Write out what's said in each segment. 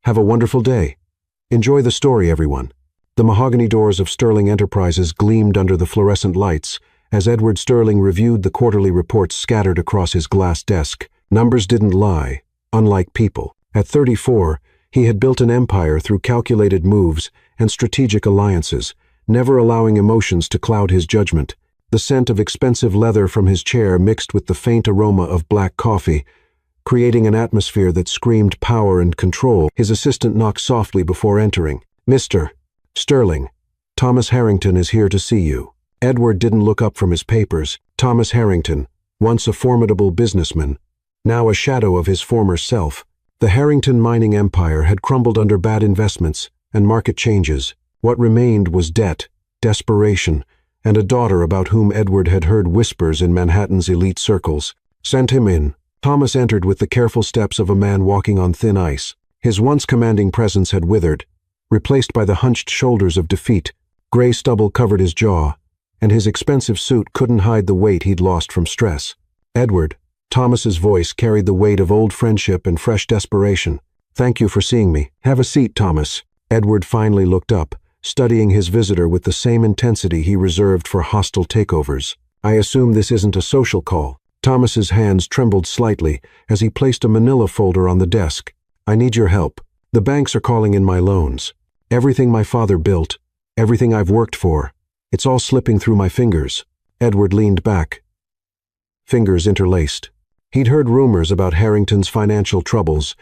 Have a wonderful day. Enjoy the story, everyone." The mahogany doors of Sterling Enterprises gleamed under the fluorescent lights as Edward Sterling reviewed the quarterly reports scattered across his glass desk. Numbers didn't lie, unlike people. At 34, he had built an empire through calculated moves and strategic alliances, never allowing emotions to cloud his judgment. The scent of expensive leather from his chair mixed with the faint aroma of black coffee, creating an atmosphere that screamed power and control. His assistant knocked softly before entering. "Mr. Sterling, Thomas Harrington is here to see you." Edward didn't look up from his papers. Thomas Harrington, once a formidable businessman, now a shadow of his former self. The Harrington mining empire had crumbled under bad investments and market changes. What remained was debt, desperation, and a daughter about whom Edward had heard whispers in Manhattan's elite circles. "Send him in." Thomas entered with the careful steps of a man walking on thin ice. His once commanding presence had withered, replaced by the hunched shoulders of defeat. Gray stubble covered his jaw, and his expensive suit couldn't hide the weight he'd lost from stress. "Edward," Thomas's voice carried the weight of old friendship and fresh desperation. "Thank you for seeing me. Have a seat, Thomas." Edward finally looked up, studying his visitor with the same intensity he reserved for hostile takeovers. "I assume this isn't a social call." Thomas's hands trembled slightly as he placed a manila folder on the desk. "I need your help. The banks are calling in my loans. Everything my father built, everything I've worked for, it's all slipping through my fingers." Edward leaned back, fingers interlaced. He'd heard rumors about Harrington's financial troubles,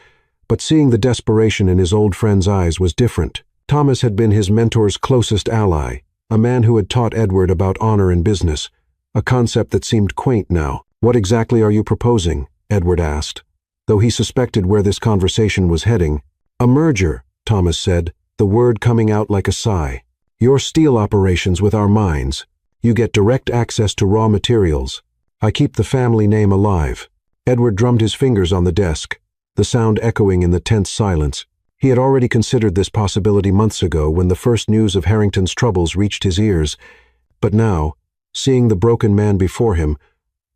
but seeing the desperation in his old friend's eyes was different. Thomas had been his mentor's closest ally, a man who had taught Edward about honor in business, a concept that seemed quaint now. "What exactly are you proposing?" Edward asked, though he suspected where this conversation was heading. "A merger," Thomas said, the word coming out like a sigh. "Your steel operations with our mines. You get direct access to raw materials. I keep the family name alive." Edward drummed his fingers on the desk, the sound echoing in the tense silence. He had already considered this possibility months ago when the first news of Harrington's troubles reached his ears, but now, seeing the broken man before him,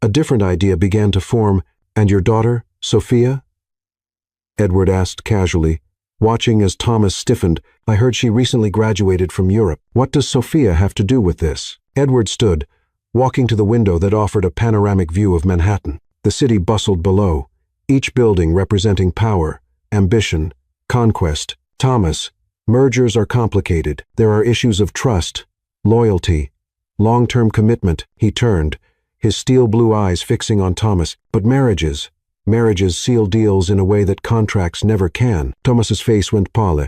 a different idea began to form. "And your daughter, Sophia?" Edward asked casually, watching as Thomas stiffened. "I heard she recently graduated from Europe. What does Sophia have to do with this?" Edward stood, walking to the window that offered a panoramic view of Manhattan. The city bustled below, each building representing power, ambition, conquest. "Thomas, mergers are complicated. There are issues of trust, loyalty, long-term commitment." He turned, his steel blue eyes fixing on Thomas. "But marriages seal deals in a way that contracts never can." Thomas's face went pale.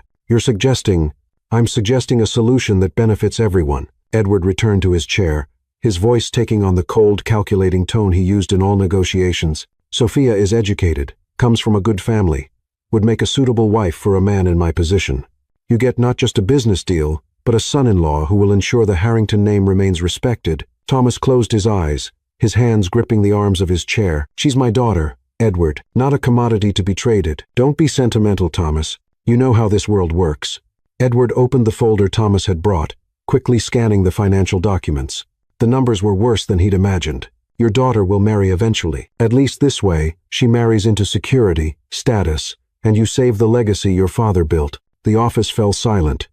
I'm suggesting a solution that benefits everyone." Edward returned to his chair, his voice taking on the cold, calculating tone he used in all negotiations. "Sophia is educated, comes from a good family, would make a suitable wife for a man in my position. You get not just a business deal, but a son-in-law who will ensure the Harrington name remains respected." Thomas closed his eyes, his hands gripping the arms of his chair. "She's my daughter, Edward, not a commodity to be traded." "Don't be sentimental, Thomas. You know how this world works." Edward opened the folder Thomas had brought, quickly scanning the financial documents. The numbers were worse than he'd imagined. "Your daughter will marry eventually. At least this way, she marries into security, status, and you save the legacy your father built." The office fell silent.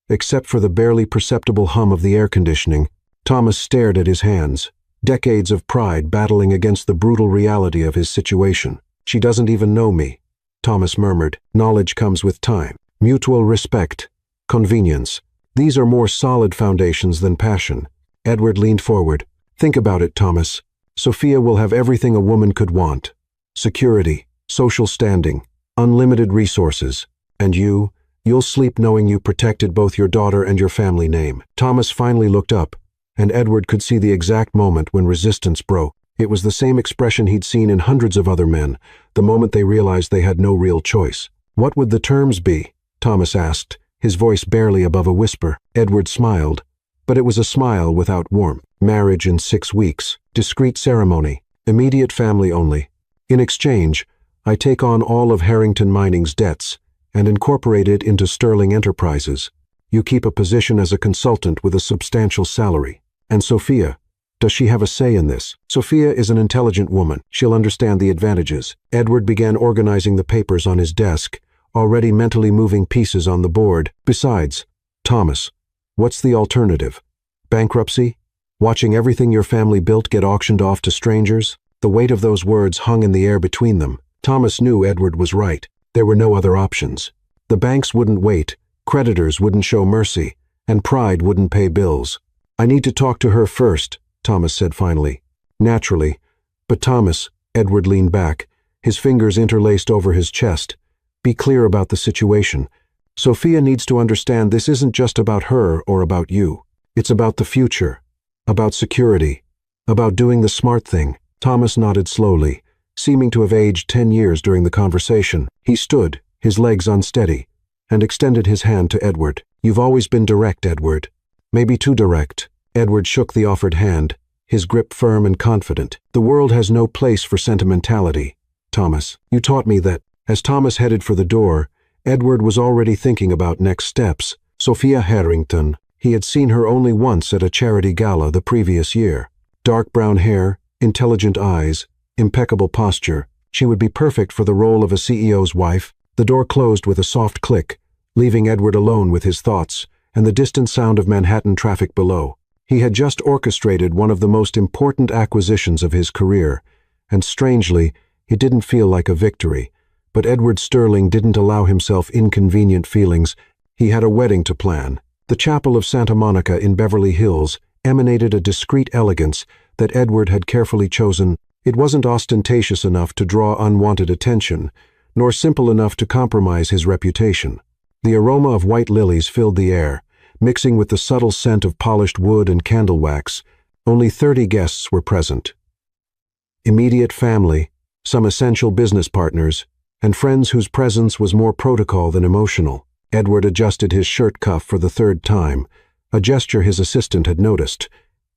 Except for the barely perceptible hum of the air conditioning, Thomas stared at his hands, decades of pride battling against the brutal reality of his situation. "She doesn't even know me," Thomas murmured. "Knowledge comes with time. Mutual respect, convenience. These are more solid foundations than passion." Edward leaned forward. "Think about it, Thomas. Sophia will have everything a woman could want. Security, social standing, unlimited resources. And you'll sleep knowing you protected both your daughter and your family name." Thomas finally looked up, and Edward could see the exact moment when resistance broke. It was the same expression he'd seen in hundreds of other men, the moment they realized they had no real choice. "What would the terms be?" Thomas asked, his voice barely above a whisper. Edward smiled, but it was a smile without warmth. "Marriage in 6 weeks, discreet ceremony, immediate family only. In exchange, I take on all of Harrington Mining's debts and incorporate it into Sterling Enterprises. You keep a position as a consultant with a substantial salary. And Sophia, does she have a say in this?" "Sophia is an intelligent woman. She'll understand the advantages." Edward began organizing the papers on his desk, already mentally moving pieces on the board. Besides, Thomas, what's the alternative? Bankruptcy? Watching everything your family built get auctioned off to strangers? The weight of those words hung in the air between them. Thomas knew Edward was right. There were no other options. The banks wouldn't wait, creditors wouldn't show mercy, and pride wouldn't pay bills. I need to talk to her first, Thomas said finally. Naturally. But Thomas, Edward leaned back, his fingers interlaced over his chest. Be clear about the situation. Sophia needs to understand this isn't just about her or about you. It's about the future, about security, about doing the smart thing. Thomas nodded slowly, seeming to have aged 10 years during the conversation. He stood, his legs unsteady, and extended his hand to Edward. You've always been direct, Edward. Maybe too direct. Edward shook the offered hand, his grip firm and confident. The world has no place for sentimentality, Thomas. You taught me that. As Thomas headed for the door, Edward was already thinking about next steps. Sophia Harrington. He had seen her only once at a charity gala the previous year. Dark brown hair, intelligent eyes, impeccable posture. She would be perfect for the role of a CEO's wife. The door closed with a soft click, leaving Edward alone with his thoughts and the distant sound of Manhattan traffic below. He had just orchestrated one of the most important acquisitions of his career, and strangely, it didn't feel like a victory. But Edward Sterling didn't allow himself inconvenient feelings. He had a wedding to plan. The chapel of Santa Monica in Beverly Hills emanated a discreet elegance that Edward had carefully chosen. It wasn't ostentatious enough to draw unwanted attention, nor simple enough to compromise his reputation. The aroma of white lilies filled the air, mixing with the subtle scent of polished wood and candle wax. Only 30 guests were present. Immediate family, some essential business partners, and friends whose presence was more protocol than emotional. Edward adjusted his shirt cuff for the third time, a gesture his assistant had noticed,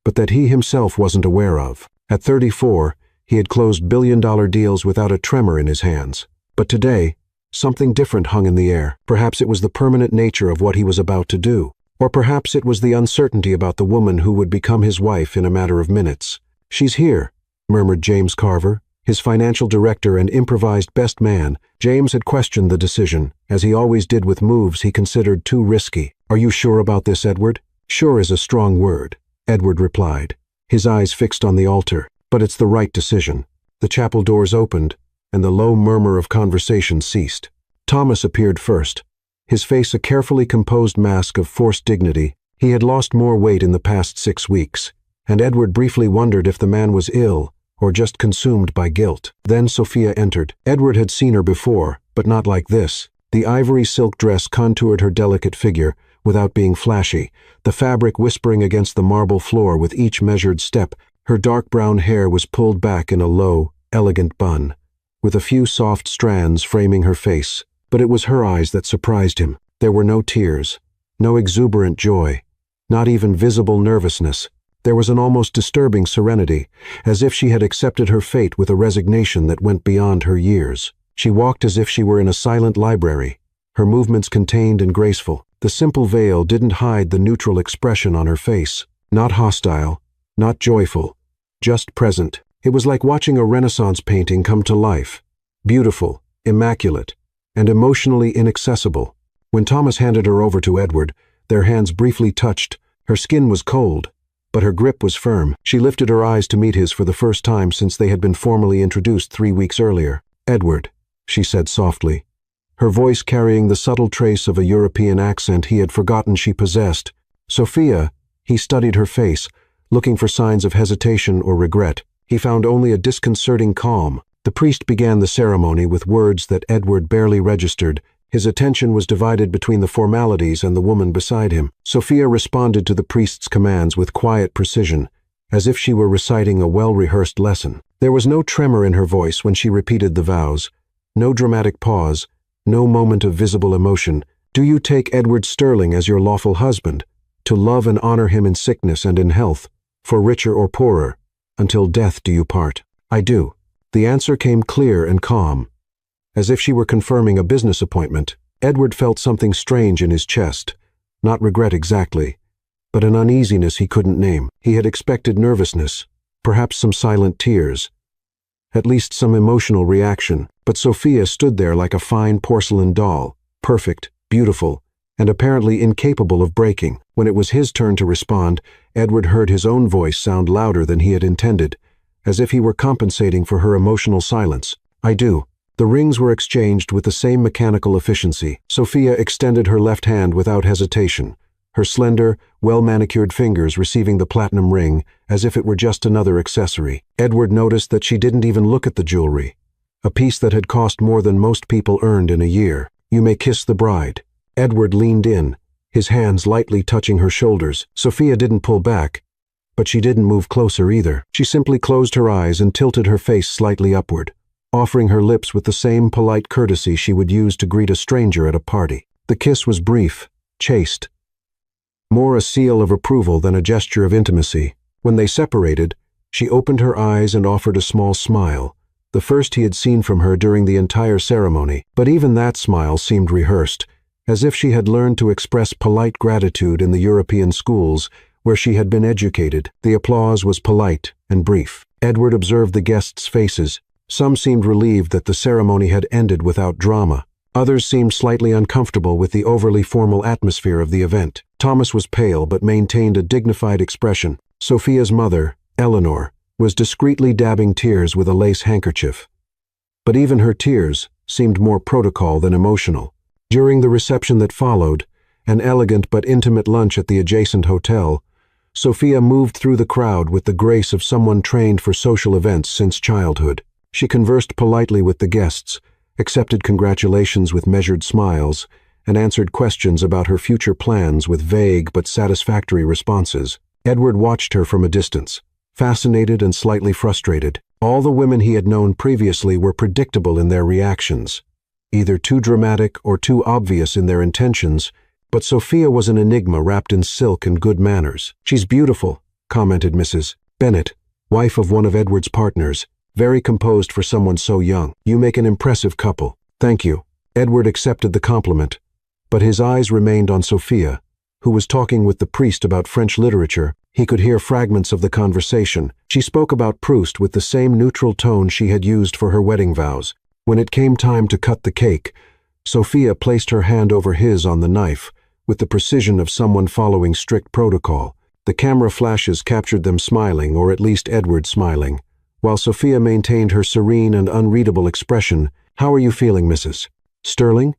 but that he himself wasn't aware of. At 34, he had closed billion-dollar deals without a tremor in his hands. But today, something different hung in the air. Perhaps it was the permanent nature of what he was about to do. Or perhaps it was the uncertainty about the woman who would become his wife in a matter of minutes. She's here, murmured James Carver, his financial director and improvised best man. James had questioned the decision, as he always did with moves he considered too risky. Are you sure about this, Edward? Sure is a strong word, Edward replied, his eyes fixed on the altar. But it's the right decision. The chapel doors opened, and the low murmur of conversation ceased. Thomas appeared first, his face a carefully composed mask of forced dignity. He had lost more weight in the past 6 weeks, and Edward briefly wondered if the man was ill or just consumed by guilt. Then Sophia entered. Edward had seen her before, but not like this. The ivory silk dress contoured her delicate figure without being flashy, the fabric whispering against the marble floor with each measured step. Her dark brown hair was pulled back in a low, elegant bun, with a few soft strands framing her face. But it was her eyes that surprised him. There were no tears, no exuberant joy, not even visible nervousness. There was an almost disturbing serenity, as if she had accepted her fate with a resignation that went beyond her years. She walked as if she were in a silent library, her movements contained and graceful. The simple veil didn't hide the neutral expression on her face, not hostile, not joyful, just present. It was like watching a Renaissance painting come to life, beautiful, immaculate, and emotionally inaccessible. When Thomas handed her over to Edward, their hands briefly touched. Her skin was cold, but her grip was firm. She lifted her eyes to meet his for the first time since they had been formally introduced 3 weeks earlier. Edward, she said softly, her voice carrying the subtle trace of a European accent he had forgotten she possessed. Sophia, he studied her face, looking for signs of hesitation or regret. He found only a disconcerting calm. The priest began the ceremony with words that Edward barely registered. His attention was divided between the formalities and the woman beside him. Sophia responded to the priest's commands with quiet precision, as if she were reciting a well-rehearsed lesson. There was no tremor in her voice when she repeated the vows, no dramatic pause, no moment of visible emotion. Do you take Edward Sterling as your lawful husband, to love and honor him in sickness and in health, for richer or poorer, until death do you part? I do. The answer came clear and calm, as if she were confirming a business appointment. Edward felt something strange in his chest, not regret exactly, but an uneasiness he couldn't name. He had expected nervousness, perhaps some silent tears, at least some emotional reaction, but Sophia stood there like a fine porcelain doll, perfect, beautiful, and apparently incapable of breaking. When it was his turn to respond, Edward heard his own voice sound louder than he had intended, as if he were compensating for her emotional silence. "I do." The rings were exchanged with the same mechanical efficiency. Sophia extended her left hand without hesitation, her slender, well-manicured fingers receiving the platinum ring as if it were just another accessory. Edward noticed that she didn't even look at the jewelry, a piece that had cost more than most people earned in a year. "You may kiss the bride." Edward leaned in, his hands lightly touching her shoulders. Sophia didn't pull back, but she didn't move closer either. She simply closed her eyes and tilted her face slightly upward, offering her lips with the same polite courtesy she would use to greet a stranger at a party. The kiss was brief, chaste, more a seal of approval than a gesture of intimacy. When they separated, she opened her eyes and offered a small smile, the first he had seen from her during the entire ceremony. But even that smile seemed rehearsed, as if she had learned to express polite gratitude in the European schools where she had been educated. The applause was polite and brief. Edward observed the guests' faces. Some seemed relieved that the ceremony had ended without drama. Others seemed slightly uncomfortable with the overly formal atmosphere of the event. Thomas was pale but maintained a dignified expression. Sophia's mother, Eleanor, was discreetly dabbing tears with a lace handkerchief. But even her tears seemed more protocol than emotional. During the reception that followed, an elegant but intimate lunch at the adjacent hotel, Sophia moved through the crowd with the grace of someone trained for social events since childhood. She conversed politely with the guests, accepted congratulations with measured smiles, and answered questions about her future plans with vague but satisfactory responses. Edward watched her from a distance, fascinated and slightly frustrated. All the women he had known previously were predictable in their reactions, either too dramatic or too obvious in their intentions, but Sophia was an enigma wrapped in silk and good manners. "She's beautiful," commented Mrs. Bennet, wife of one of Edward's partners, "very composed for someone so young. You make an impressive couple." "Thank you." Edward accepted the compliment, but his eyes remained on Sophia, who was talking with the priest about French literature. He could hear fragments of the conversation. She spoke about Proust with the same neutral tone she had used for her wedding vows. When it came time to cut the cake, Sophia placed her hand over his on the knife, with the precision of someone following strict protocol. The camera flashes captured them smiling, or at least Edward smiling, while Sophia maintained her serene and unreadable expression. "How are you feeling, Mrs. Sterling?"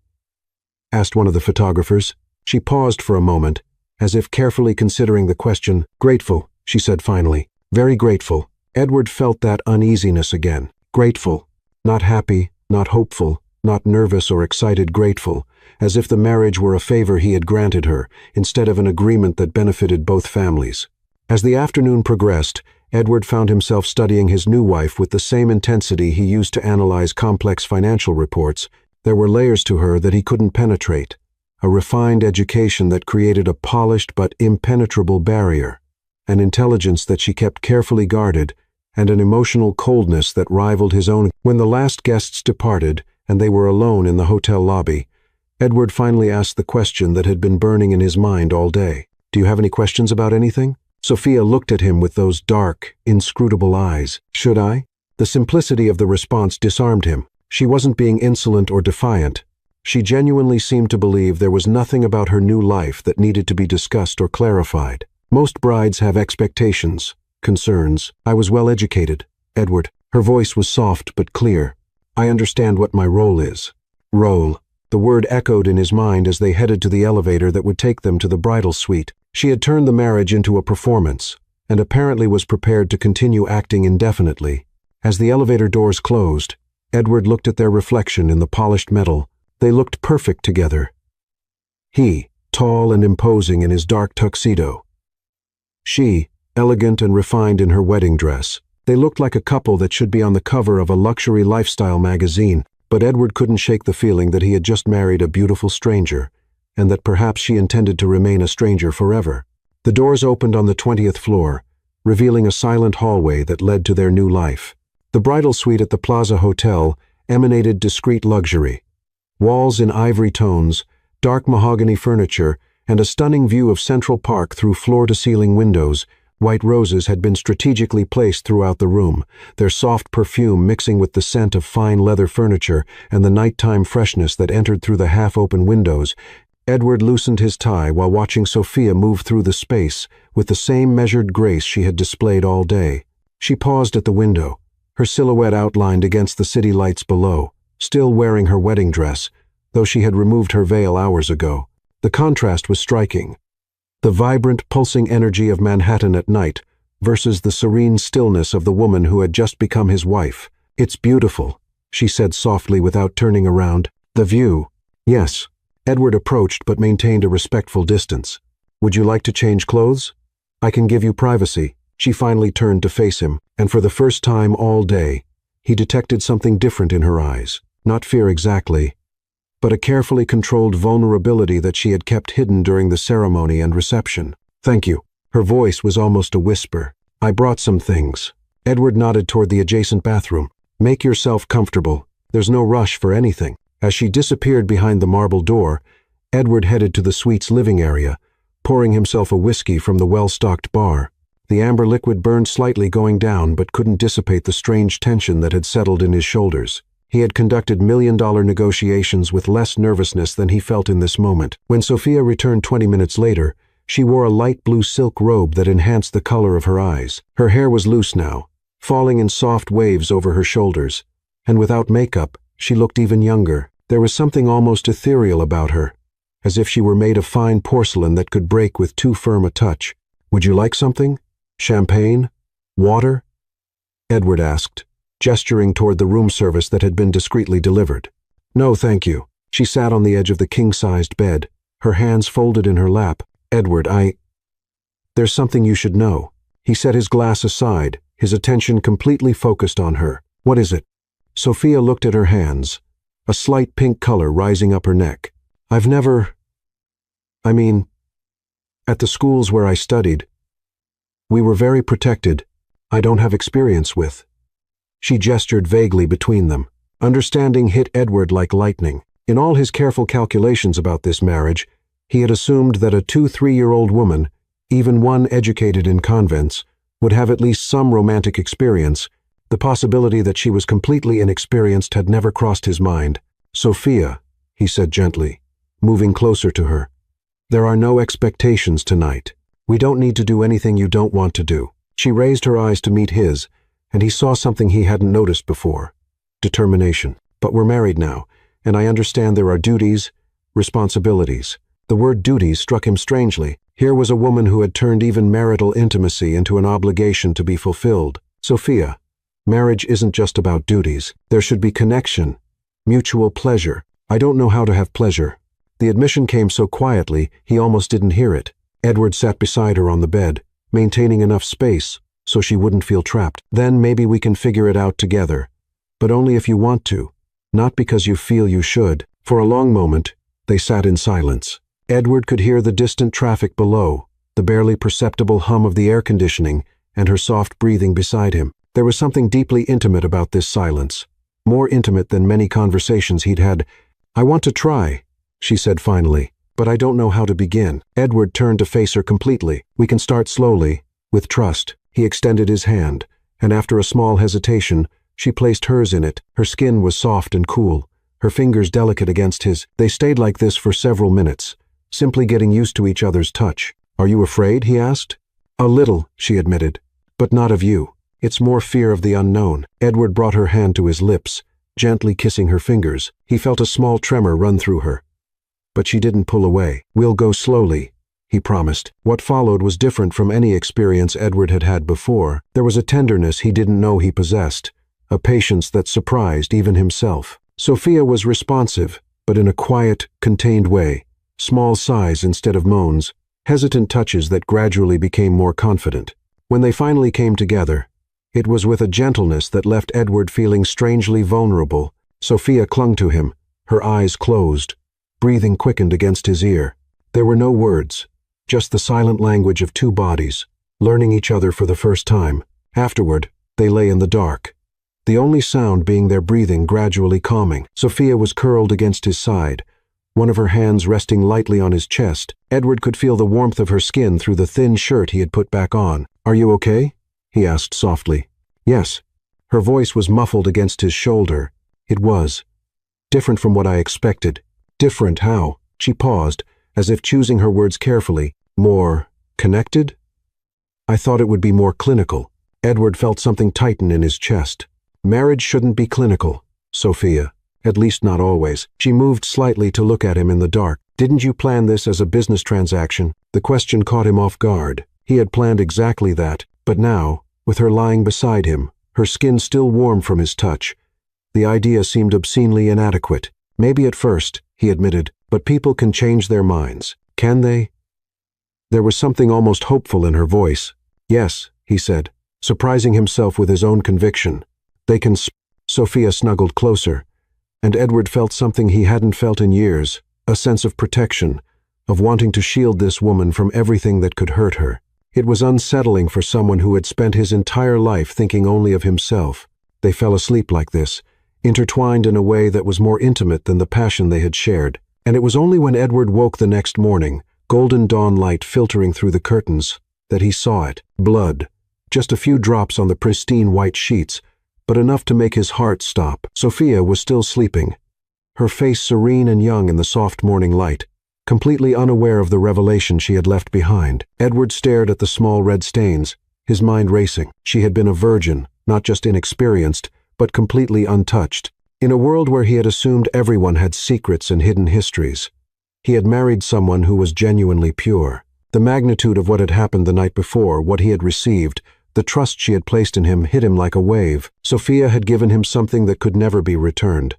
asked one of the photographers. She paused for a moment, as if carefully considering the question. "Grateful," she said finally. "Very grateful." Edward felt that uneasiness again. Grateful. Not happy, not hopeful, not nervous or excited, grateful, as if the marriage were a favor he had granted her, instead of an agreement that benefited both families. As the afternoon progressed, Edward found himself studying his new wife with the same intensity he used to analyze complex financial reports. There were layers to her that he couldn't penetrate, a refined education that created a polished but impenetrable barrier, an intelligence that she kept carefully guarded, and an emotional coldness that rivaled his own. When the last guests departed, and they were alone in the hotel lobby, Edward finally asked the question that had been burning in his mind all day. "Do you have any questions about anything?" Sophia looked at him with those dark, inscrutable eyes. "Should I?" The simplicity of the response disarmed him. She wasn't being insolent or defiant. She genuinely seemed to believe there was nothing about her new life that needed to be discussed or clarified. Most brides have expectations, concerns. "I was well educated, Edward." Her voice was soft but clear. "I understand what my role is." Role. The word echoed in his mind as they headed to the elevator that would take them to the bridal suite. She had turned the marriage into a performance, and apparently was prepared to continue acting indefinitely. As the elevator doors closed, Edward looked at their reflection in the polished metal. They looked perfect together. He, tall and imposing in his dark tuxedo. She, elegant and refined in her wedding dress. They looked like a couple that should be on the cover of a luxury lifestyle magazine, but Edward couldn't shake the feeling that he had just married a beautiful stranger, and that perhaps she intended to remain a stranger forever. The doors opened on the 20th floor, revealing a silent hallway that led to their new life. The bridal suite at the Plaza Hotel emanated discreet luxury. Walls in ivory tones, dark mahogany furniture, and a stunning view of Central Park through floor-to-ceiling windows White roses had been strategically placed throughout the room, their soft perfume mixing with the scent of fine leather furniture and the nighttime freshness that entered through the half-open windows. Edward loosened his tie while watching Sophia move through the space with the same measured grace she had displayed all day. She paused at the window, her silhouette outlined against the city lights below, still wearing her wedding dress, though she had removed her veil hours ago. The contrast was striking. The vibrant, pulsing energy of Manhattan at night versus the serene stillness of the woman who had just become his wife. "It's beautiful," she said softly without turning around. "The view." "Yes." Edward approached but maintained a respectful distance. "Would you like to change clothes? I can give you privacy." She finally turned to face him, and for the first time all day, he detected something different in her eyes. Not fear exactly, but a carefully controlled vulnerability that she had kept hidden during the ceremony and reception. "Thank you." Her voice was almost a whisper. "I brought some things." Edward nodded toward the adjacent bathroom. "Make yourself comfortable. There's no rush for anything." As she disappeared behind the marble door, Edward headed to the suite's living area, pouring himself a whiskey from the well-stocked bar. The amber liquid burned slightly going down but couldn't dissipate the strange tension that had settled in his shoulders. He had conducted million-dollar negotiations with less nervousness than he felt in this moment. When Sophia returned 20 minutes later, she wore a light blue silk robe that enhanced the color of her eyes. Her hair was loose now, falling in soft waves over her shoulders, and without makeup, she looked even younger. There was something almost ethereal about her, as if she were made of fine porcelain that could break with too firm a touch. "Would you like something? Champagne? Water?" Edward asked, gesturing toward the room service that had been discreetly delivered. "No, thank you." She sat on the edge of the king-sized bed, her hands folded in her lap. "Edward, there's something you should know." He set his glass aside, his attention completely focused on her. "What is it?" Sophia looked at her hands, a slight pink color rising up her neck. "I've never... at the schools where I studied, we were very protected. I don't have experience with." She gestured vaguely between them. Understanding hit Edward like lightning. In all his careful calculations about this marriage, he had assumed that a 2-3-year-old woman, even one educated in convents, would have at least some romantic experience. The possibility that she was completely inexperienced had never crossed his mind. "Sophia," he said gently, moving closer to her, "there are no expectations tonight. We don't need to do anything you don't want to do." She raised her eyes to meet his, and he saw something he hadn't noticed before. Determination. "But we're married now, and I understand there are duties, responsibilities." The word duties struck him strangely. Here was a woman who had turned even marital intimacy into an obligation to be fulfilled. "Sophia, marriage isn't just about duties. There should be connection, mutual pleasure. I don't know how to have pleasure." The admission came so quietly, he almost didn't hear it. Edward sat beside her on the bed, maintaining enough space so she wouldn't feel trapped. "Then maybe we can figure it out together. But only if you want to, not because you feel you should." For a long moment, they sat in silence. Edward could hear the distant traffic below, the barely perceptible hum of the air conditioning, and her soft breathing beside him. There was something deeply intimate about this silence, more intimate than many conversations he'd had. "I want to try," she said finally, "but I don't know how to begin." Edward turned to face her completely. "We can start slowly, with trust." He extended his hand, and after a small hesitation, she placed hers in it. Her skin was soft and cool, her fingers delicate against his. They stayed like this for several minutes, simply getting used to each other's touch. "Are you afraid?" he asked. "A little," she admitted, "but not of you. It's more fear of the unknown." Edward brought her hand to his lips, gently kissing her fingers. He felt a small tremor run through her, but she didn't pull away. "We'll go slowly," he promised. What followed was different from any experience Edward had had before. There was a tenderness he didn't know he possessed, a patience that surprised even himself. Sophia was responsive, but in a quiet, contained way, small sighs instead of moans, hesitant touches that gradually became more confident. When they finally came together, it was with a gentleness that left Edward feeling strangely vulnerable. Sophia clung to him, her eyes closed, breathing quickened against his ear. There were no words, just the silent language of two bodies, learning each other for the first time. Afterward, they lay in the dark, the only sound being their breathing gradually calming. Sophia was curled against his side, one of her hands resting lightly on his chest. Edward could feel the warmth of her skin through the thin shirt he had put back on. "Are you okay?" he asked softly. "Yes." Her voice was muffled against his shoulder. It was. Different from what I expected. Different how? She paused, as if choosing her words carefully. More connected? I thought it would be more clinical. Edward felt something tighten in his chest. Marriage shouldn't be clinical, Sophia. At least not always. She moved slightly to look at him in the dark. "Didn't you plan this as a business transaction?" The question caught him off guard. He had planned exactly that, but now, with her lying beside him, her skin still warm from his touch, the idea seemed obscenely inadequate. "Maybe at first," he admitted, "but people can change their minds. Can they?" There was something almost hopeful in her voice. "Yes," he said, surprising himself with his own conviction. "They can." Sophia snuggled closer, and Edward felt something he hadn't felt in years, a sense of protection, of wanting to shield this woman from everything that could hurt her. It was unsettling for someone who had spent his entire life thinking only of himself. They fell asleep like this, intertwined in a way that was more intimate than the passion they had shared. And it was only when Edward woke the next morning, golden dawn light filtering through the curtains, that he saw it. Blood. Just a few drops on the pristine white sheets, but enough to make his heart stop. Sophia was still sleeping, her face serene and young in the soft morning light, completely unaware of the revelation she had left behind. Edward stared at the small red stains, his mind racing. She had been a virgin, not just inexperienced, but completely untouched. In a world where he had assumed everyone had secrets and hidden histories, he had married someone who was genuinely pure. The magnitude of what had happened the night before, what he had received, the trust she had placed in him hit him like a wave. Sophia had given him something that could never be returned,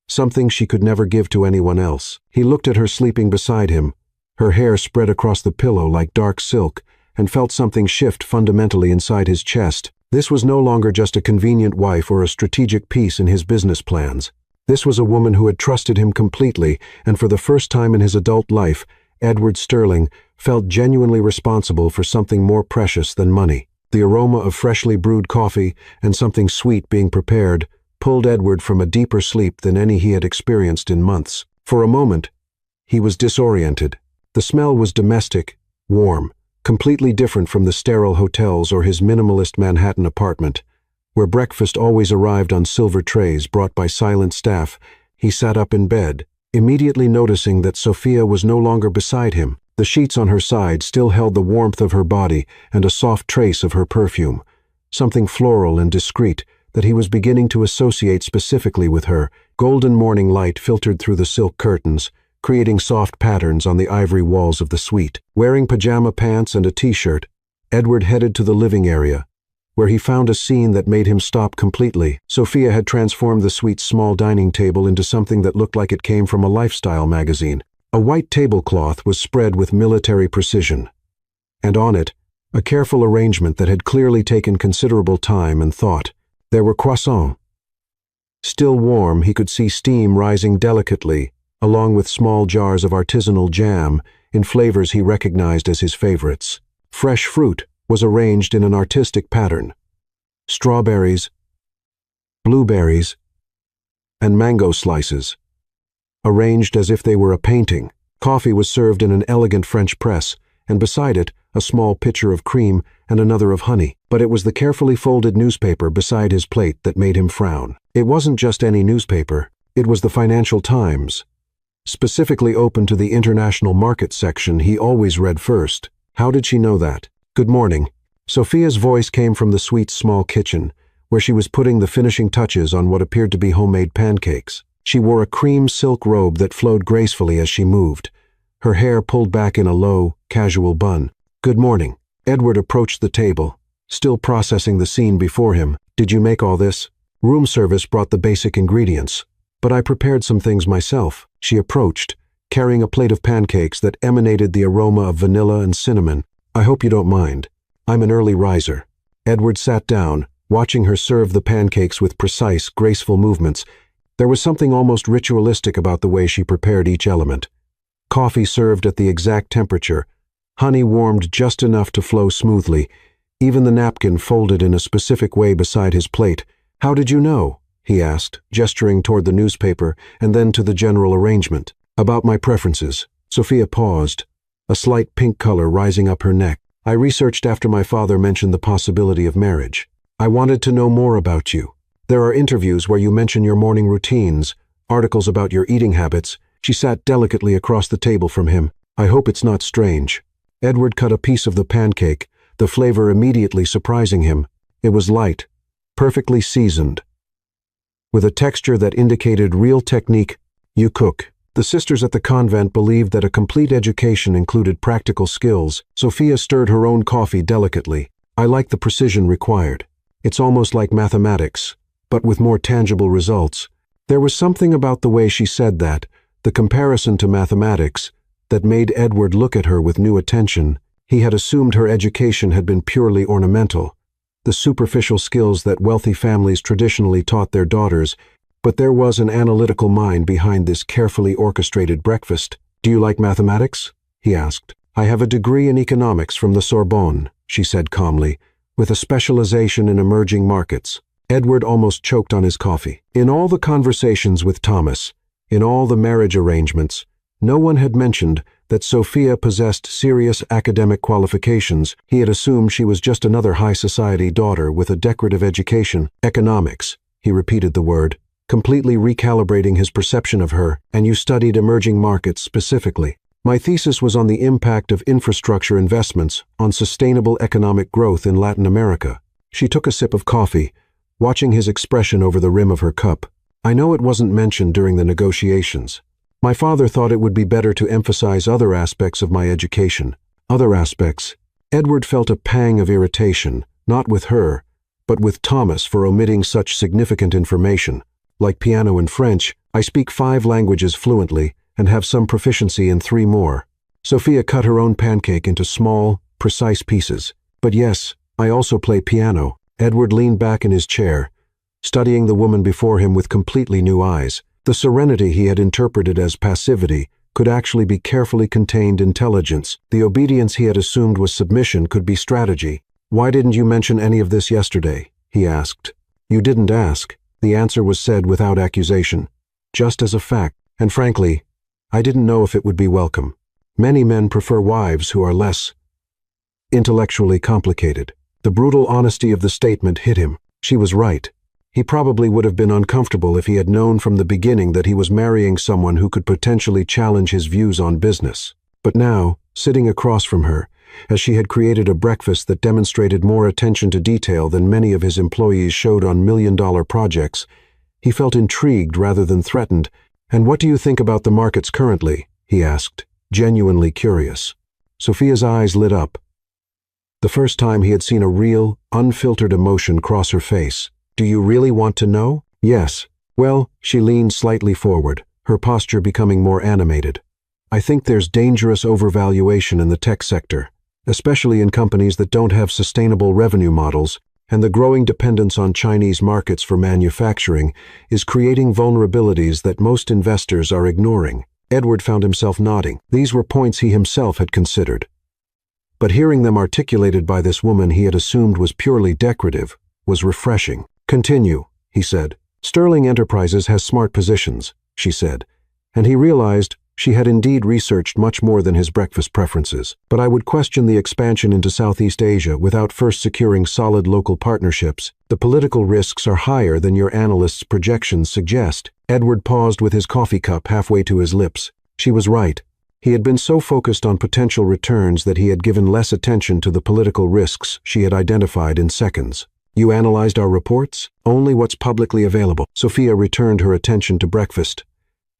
something she could never give to anyone else. He looked at her sleeping beside him, her hair spread across the pillow like dark silk, and felt something shift fundamentally inside his chest. This was no longer just a convenient wife or a strategic piece in his business plans. This was a woman who had trusted him completely, and for the first time in his adult life, Edward Sterling felt genuinely responsible for something more precious than money. The aroma of freshly brewed coffee and something sweet being prepared pulled Edward from a deeper sleep than any he had experienced in months. For a moment, he was disoriented. The smell was domestic, warm, completely different from the sterile hotels or his minimalist Manhattan apartment, where breakfast always arrived on silver trays brought by silent staff. He sat up in bed, immediately noticing that Sophia was no longer beside him. The sheets on her side still held the warmth of her body and a soft trace of her perfume, something floral and discreet that he was beginning to associate specifically with her. Golden morning light filtered through the silk curtains, creating soft patterns on the ivory walls of the suite. Wearing pajama pants and a t-shirt, Edward headed to the living area, where he found a scene that made him stop completely. Sophia had transformed the suite's small dining table into something that looked like it came from a lifestyle magazine. A white tablecloth was spread with military precision, and on it, a careful arrangement that had clearly taken considerable time and thought. There were croissants. Still warm, he could see steam rising delicately, along with small jars of artisanal jam in flavors he recognized as his favorites. Fresh fruit was arranged in an artistic pattern. Strawberries, blueberries, and mango slices, arranged as if they were a painting. Coffee was served in an elegant French press, and beside it, a small pitcher of cream and another of honey. But it was the carefully folded newspaper beside his plate that made him frown. It wasn't just any newspaper. It was the Financial Times, specifically open to the international market section he always read first. How did she know that? "Good morning." Sophia's voice came from the suite's small kitchen, where she was putting the finishing touches on what appeared to be homemade pancakes. She wore a cream silk robe that flowed gracefully as she moved, her hair pulled back in a low, casual bun. "Good morning." Edward approached the table, still processing the scene before him. "Did you make all this?" "Room service brought the basic ingredients, but I prepared some things myself." She approached, carrying a plate of pancakes that emanated the aroma of vanilla and cinnamon. "I hope you don't mind. I'm an early riser." Edward sat down, watching her serve the pancakes with precise, graceful movements. There was something almost ritualistic about the way she prepared each element. Coffee served at the exact temperature, honey warmed just enough to flow smoothly, even the napkin folded in a specific way beside his plate. "How did you know?" he asked, gesturing toward the newspaper and then to the general arrangement. About my preferences. Sophia paused, a slight pink color rising up her neck. I researched after my father mentioned the possibility of marriage. I wanted to know more about you. There are interviews where you mention your morning routines, articles about your eating habits. She sat delicately across the table from him. I hope it's not strange. Edward cut a piece of the pancake, the flavor immediately surprising him. It was light, perfectly seasoned, with a texture that indicated real technique. You cook. The sisters at the convent believed that a complete education included practical skills. Sophia stirred her own coffee delicately. I like the precision required. It's almost like mathematics, but with more tangible results. There was something about the way she said that, the comparison to mathematics, that made Edward look at her with new attention. He had assumed her education had been purely ornamental, the superficial skills that wealthy families traditionally taught their daughters, but there was an analytical mind behind this carefully orchestrated breakfast. Do you like mathematics? He asked. I have a degree in economics from the Sorbonne, she said calmly, with a specialization in emerging markets. Edward almost choked on his coffee. In all the conversations with Thomas, in all the marriage arrangements, no one had mentioned that Sophia possessed serious academic qualifications. He had assumed she was just another high society daughter with a decorative education. Economics, he repeated the word, completely recalibrating his perception of her. And you studied emerging markets specifically. My thesis was on the impact of infrastructure investments on sustainable economic growth in Latin America. She took a sip of coffee, watching his expression over the rim of her cup. I know it wasn't mentioned during the negotiations. My father thought it would be better to emphasize other aspects of my education. Other aspects. Edward felt a pang of irritation, not with her, but with Thomas for omitting such significant information. Like piano and French, I speak 5 languages fluently and have some proficiency in 3 more. Sophia cut her own pancake into small, precise pieces. But yes, I also play piano. Edward leaned back in his chair, studying the woman before him with completely new eyes. The serenity he had interpreted as passivity could actually be carefully contained intelligence. The obedience he had assumed was submission could be strategy. Why didn't you mention any of this yesterday? He asked. You didn't ask. The answer was said without accusation, just as a fact. And frankly, I didn't know if it would be welcome. Many men prefer wives who are less intellectually complicated. The brutal honesty of the statement hit him. She was right. He probably would have been uncomfortable if he had known from the beginning that he was marrying someone who could potentially challenge his views on business. But now, sitting across from her, as she had created a breakfast that demonstrated more attention to detail than many of his employees showed on million-dollar projects, he felt intrigued rather than threatened. And what do you think about the markets currently? He asked, genuinely curious. Sophia's eyes lit up. The first time he had seen a real, unfiltered emotion cross her face. Do you really want to know? Yes. Well, she leaned slightly forward, her posture becoming more animated. I think there's dangerous overvaluation in the tech sector, especially in companies that don't have sustainable revenue models, and the growing dependence on Chinese markets for manufacturing is creating vulnerabilities that most investors are ignoring. Edward found himself nodding. These were points he himself had considered. But hearing them articulated by this woman he had assumed was purely decorative was refreshing. Continue, he said. Sterling Enterprises has smart positions, she said, and he realized she had indeed researched much more than his breakfast preferences. But I would question the expansion into Southeast Asia without first securing solid local partnerships. The political risks are higher than your analysts' projections suggest. Edward paused with his coffee cup halfway to his lips. She was right. He had been so focused on potential returns that he had given less attention to the political risks she had identified in seconds. You analyzed our reports? Only what's publicly available. Sophia returned her attention to breakfast,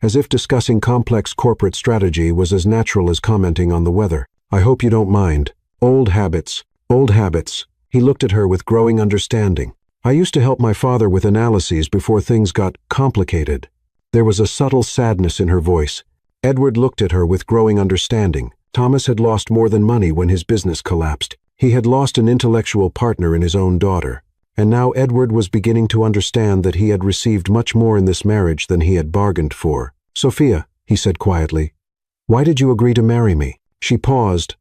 as if discussing complex corporate strategy was as natural as commenting on the weather. I hope you don't mind. Old habits. Old habits. He looked at her with growing understanding. I used to help my father with analyses before things got complicated. There was a subtle sadness in her voice. Edward looked at her with growing understanding. Thomas had lost more than money when his business collapsed. He had lost an intellectual partner in his own daughter, and now Edward was beginning to understand that he had received much more in this marriage than he had bargained for. Sophia, he said quietly, why did you agree to marry me? She paused,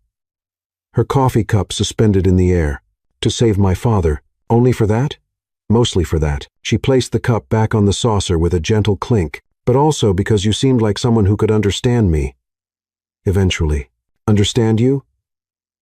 her coffee cup suspended in the air. To save my father. Only for that? Mostly for that. She placed the cup back on the saucer with a gentle clink. but also because you seemed like someone who could understand me. Eventually. Understand you?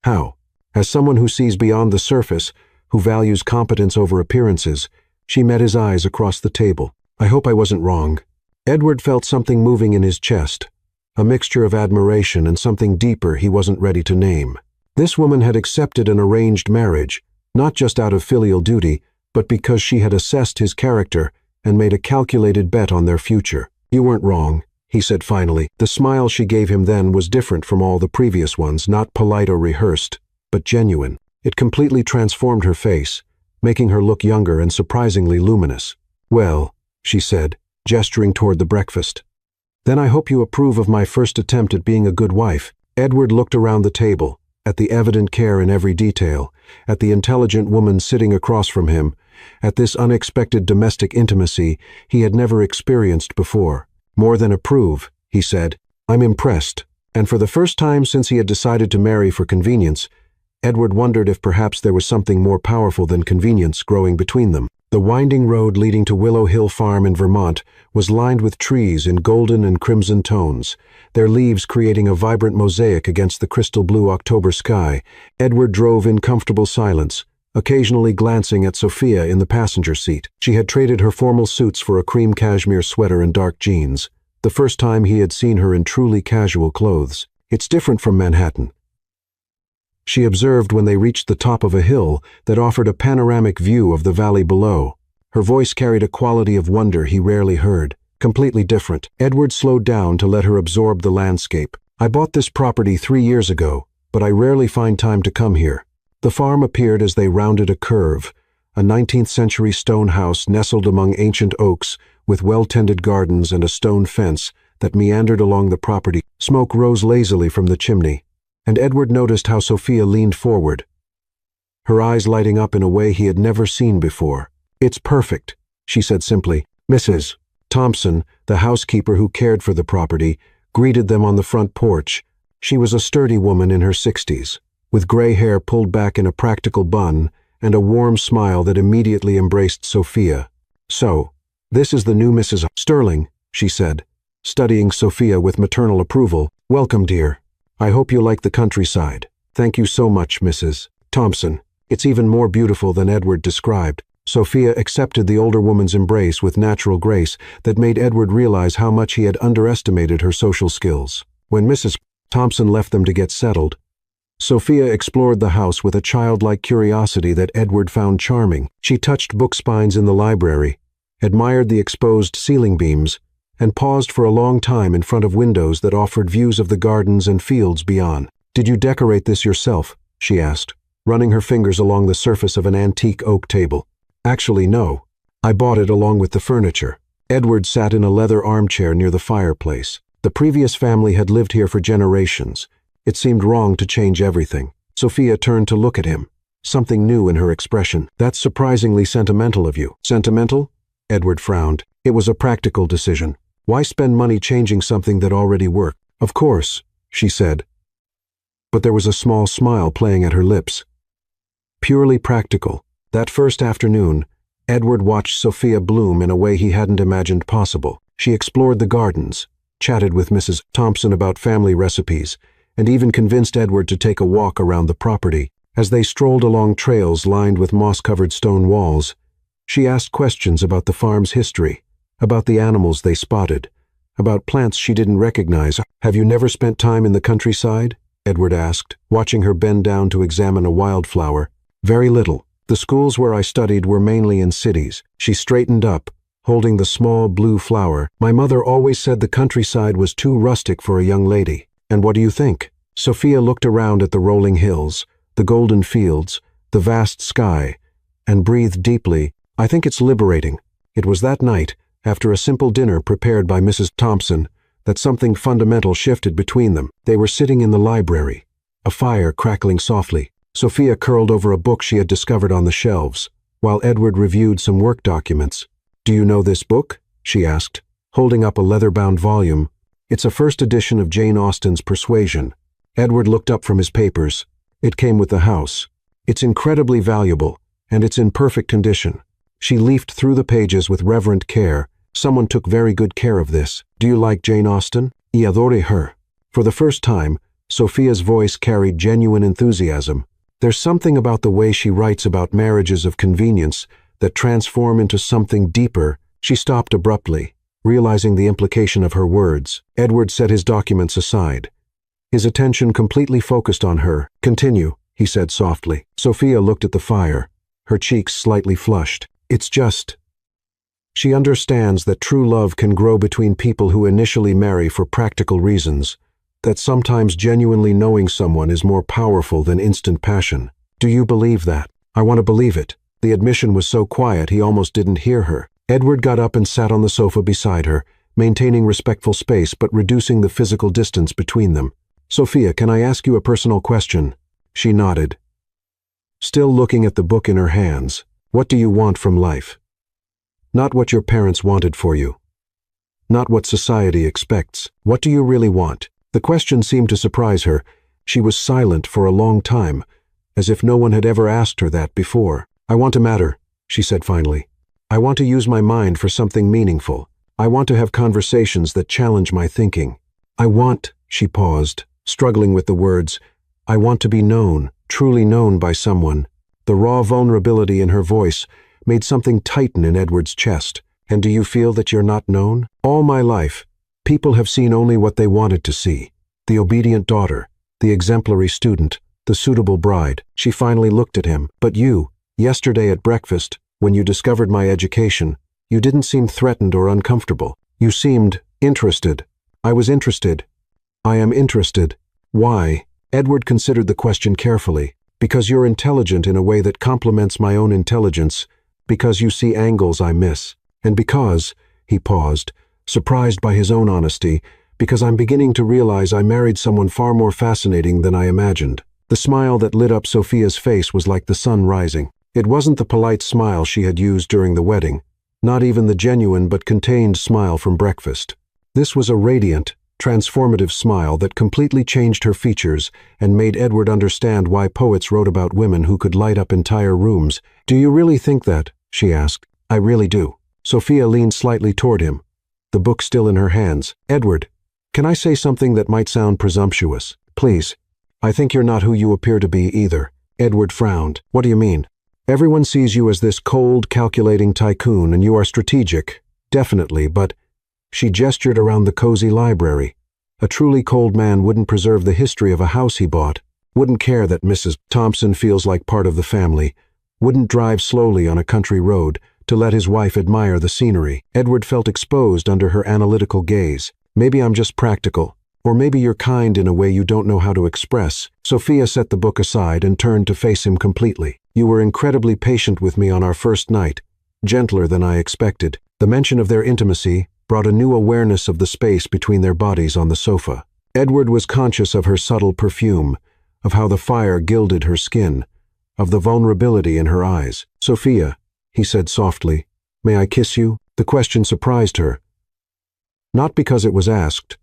How? As someone who sees beyond the surface, who values competence over appearances, she met his eyes across the table. I hope I wasn't wrong. Edward felt something moving in his chest, a mixture of admiration and something deeper he wasn't ready to name. This woman had accepted an arranged marriage, not just out of filial duty, but because she had assessed his character and made a calculated bet on their future. You weren't wrong, he said finally. The smile she gave him then was different from all the previous ones, not polite or rehearsed, but genuine. It completely transformed her face, making her look younger and surprisingly luminous. Well, she said, gesturing toward the breakfast. Then I hope you approve of my first attempt at being a good wife. Edward looked around the table, at the evident care in every detail, at the intelligent woman sitting across from him, at this unexpected domestic intimacy he had never experienced before. More than approve, he said. I'm impressed. And for the first time since he had decided to marry for convenience, Edward wondered if perhaps there was something more powerful than convenience growing between them. The winding road leading to Willow Hill Farm in Vermont was lined with trees in golden and crimson tones, their leaves creating a vibrant mosaic against the crystal blue October sky. Edward drove in comfortable silence, occasionally glancing at Sophia in the passenger seat. She had traded her formal suits for a cream cashmere sweater and dark jeans, the first time he had seen her in truly casual clothes. It's different from Manhattan, she observed when they reached the top of a hill that offered a panoramic view of the valley below. Her voice carried a quality of wonder he rarely heard. Completely different. Edward slowed down to let her absorb the landscape. I bought this property 3 years ago, but I rarely find time to come here. The farm appeared as they rounded a curve, a 19th-century stone house nestled among ancient oaks with well-tended gardens and a stone fence that meandered along the property. Smoke rose lazily from the chimney, and Edward noticed how Sophia leaned forward, her eyes lighting up in a way he had never seen before. It's perfect, she said simply. Mrs. Thompson, the housekeeper who cared for the property, greeted them on the front porch. She was a sturdy woman in her 60s, with gray hair pulled back in a practical bun and a warm smile that immediately embraced Sophia. So, this is the new Mrs. Sterling, she said, studying Sophia with maternal approval. Welcome, dear. I hope you like the countryside. Thank you so much, Mrs. Thompson. It's even more beautiful than Edward described. Sophia accepted the older woman's embrace with natural grace that made Edward realize how much he had underestimated her social skills. When Mrs. Thompson left them to get settled, Sophia explored the house with a childlike curiosity that Edward found charming. She touched book spines in the library, admired the exposed ceiling beams, and paused for a long time in front of windows that offered views of the gardens and fields beyond. Did you decorate this yourself? She asked, running her fingers along the surface of an antique oak table. Actually, no. I bought it along with the furniture. Edward sat in a leather armchair near the fireplace. The previous family had lived here for generations. It seemed wrong to change everything. Sophia turned to look at him, something new in her expression. That's surprisingly sentimental of you. Sentimental? Edward frowned. It was a practical decision. Why spend money changing something that already worked? Of course, she said. But there was a small smile playing at her lips. Purely practical. That first afternoon, Edward watched Sophia bloom in a way he hadn't imagined possible. She explored the gardens, chatted with Mrs. Thompson about family recipes, and even convinced Edward to take a walk around the property. As they strolled along trails lined with moss-covered stone walls, she asked questions about the farm's history, about the animals they spotted, about plants she didn't recognize. Have you never spent time in the countryside? Edward asked, watching her bend down to examine a wildflower. Very little. The schools where I studied were mainly in cities. She straightened up, holding the small blue flower. My mother always said the countryside was too rustic for a young lady. And what do you think? Sophia looked around at the rolling hills, the golden fields, the vast sky, and breathed deeply. I think it's liberating. It was that night, after a simple dinner prepared by Mrs. Thompson, that something fundamental shifted between them. They were sitting in the library, a fire crackling softly. Sophia curled over a book she had discovered on the shelves, while Edward reviewed some work documents. Do you know this book? She asked, holding up a leather-bound volume. It's a first edition of Jane Austen's Persuasion. Edward looked up from his papers. It came with the house. It's incredibly valuable, and it's in perfect condition. She leafed through the pages with reverent care, Someone took very good care of this. Do you like Jane Austen? Y adore her. For the first time, Sophia's voice carried genuine enthusiasm. There's something about the way she writes about marriages of convenience that transform into something deeper. She stopped abruptly, realizing the implication of her words. Edward set his documents aside, his attention completely focused on her. Continue, he said softly. Sophia looked at the fire, her cheeks slightly flushed. It's just... She understands that true love can grow between people who initially marry for practical reasons, that sometimes genuinely knowing someone is more powerful than instant passion. Do you believe that? I want to believe it. The admission was so quiet he almost didn't hear her. Edward got up and sat on the sofa beside her, maintaining respectful space but reducing the physical distance between them. Sophia, can I ask you a personal question? She nodded, still looking at the book in her hands. What do you want from life? Not what your parents wanted for you. Not what society expects. What do you really want? The question seemed to surprise her. She was silent for a long time, as if no one had ever asked her that before. I want to matter, she said finally. I want to use my mind for something meaningful. I want to have conversations that challenge my thinking. She paused, struggling with the words, I want to be known, truly known by someone. The raw vulnerability in her voice made something tighten in Edward's chest. And do you feel that you're not known? All my life, people have seen only what they wanted to see. The obedient daughter, the exemplary student, the suitable bride. She finally looked at him. But you, yesterday at breakfast, when you discovered my education, you didn't seem threatened or uncomfortable. You seemed interested. I was interested. I am interested. Why? Edward considered the question carefully. Because you're intelligent in a way that complements my own intelligence, because you see angles I miss, and because, he paused, surprised by his own honesty, because I'm beginning to realize I married someone far more fascinating than I imagined. The smile that lit up Sophia's face was like the sun rising. It wasn't the polite smile she had used during the wedding, not even the genuine but contained smile from breakfast. This was a radiant, transformative smile that completely changed her features and made Edward understand why poets wrote about women who could light up entire rooms. Do you really think that? She asked. I really do. Sophia leaned slightly toward him, the book still in her hands. Edward, can I say something that might sound presumptuous? Please. I think you're not who you appear to be either. Edward frowned. What do you mean? Everyone sees you as this cold, calculating tycoon, and you are strategic. Definitely, but... She gestured around the cozy library. A truly cold man wouldn't preserve the history of a house he bought, wouldn't care that Mrs. Thompson feels like part of the family, wouldn't drive slowly on a country road to let his wife admire the scenery. Edward felt exposed under her analytical gaze. Maybe I'm just practical, or maybe you're kind in a way you don't know how to express. Sophia set the book aside and turned to face him completely. You were incredibly patient with me on our first night, gentler than I expected. The mention of their intimacy brought a new awareness of the space between their bodies on the sofa. Edward was conscious of her subtle perfume, of how the fire gilded her skin, of the vulnerability in her eyes. Sophia, he said softly, may I kiss you? The question surprised her. Not because it was asked,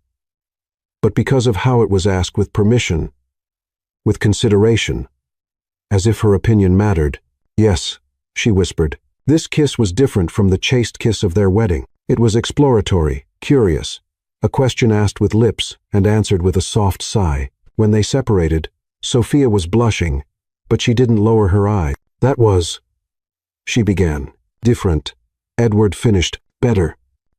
but because of how it was asked, with permission, with consideration, as if her opinion mattered. Yes, she whispered. This kiss was different from the chaste kiss of their wedding. It was exploratory, curious, a question asked with lips and answered with a soft sigh. When they separated, Sophia was blushing, but she didn't lower her eye. That was, she began. Different. Edward finished. Better.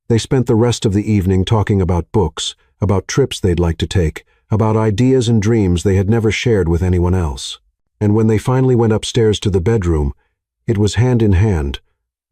They spent the rest of the evening talking about books, about trips they'd like to take, about ideas and dreams they had never shared with anyone else. And when they finally went upstairs to the bedroom, it was hand in hand,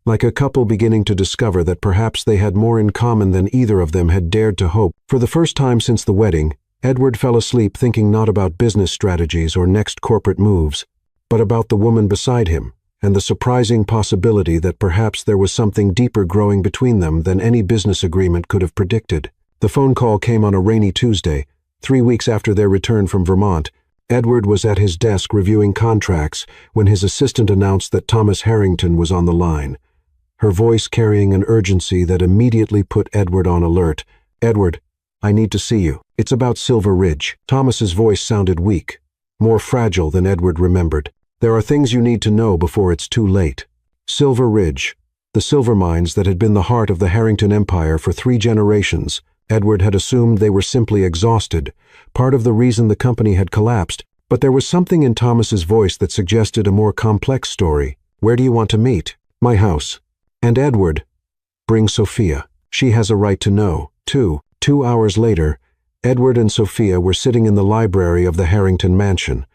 like a couple beginning to discover that perhaps they had more in common than either of them had dared to hope. For the first time since the wedding, Edward fell asleep thinking not about business strategies or next corporate moves, but about the woman beside him, and the surprising possibility that perhaps there was something deeper growing between them than any business agreement could have predicted. The phone call came on a rainy Tuesday, 3 weeks after their return from Vermont. Edward was at his desk reviewing contracts when his assistant announced that Thomas Harrington was on the line, her voice carrying an urgency that immediately put Edward on alert. Edward, I need to see you. It's about Silver Ridge. Thomas's voice sounded weak, more fragile than Edward remembered. There are things you need to know before it's too late. Silver Ridge, The silver mines that had been the heart of the Harrington Empire for 3 generations. Edward had assumed they were simply exhausted, part of the reason the company had collapsed, but there was something in Thomas's voice that suggested a more complex story. Where do you want to meet? My house. And Edward, bring Sophia. She has a right to know, too. 2 hours later, Edward and Sophia were sitting in the library of the Harrington mansion,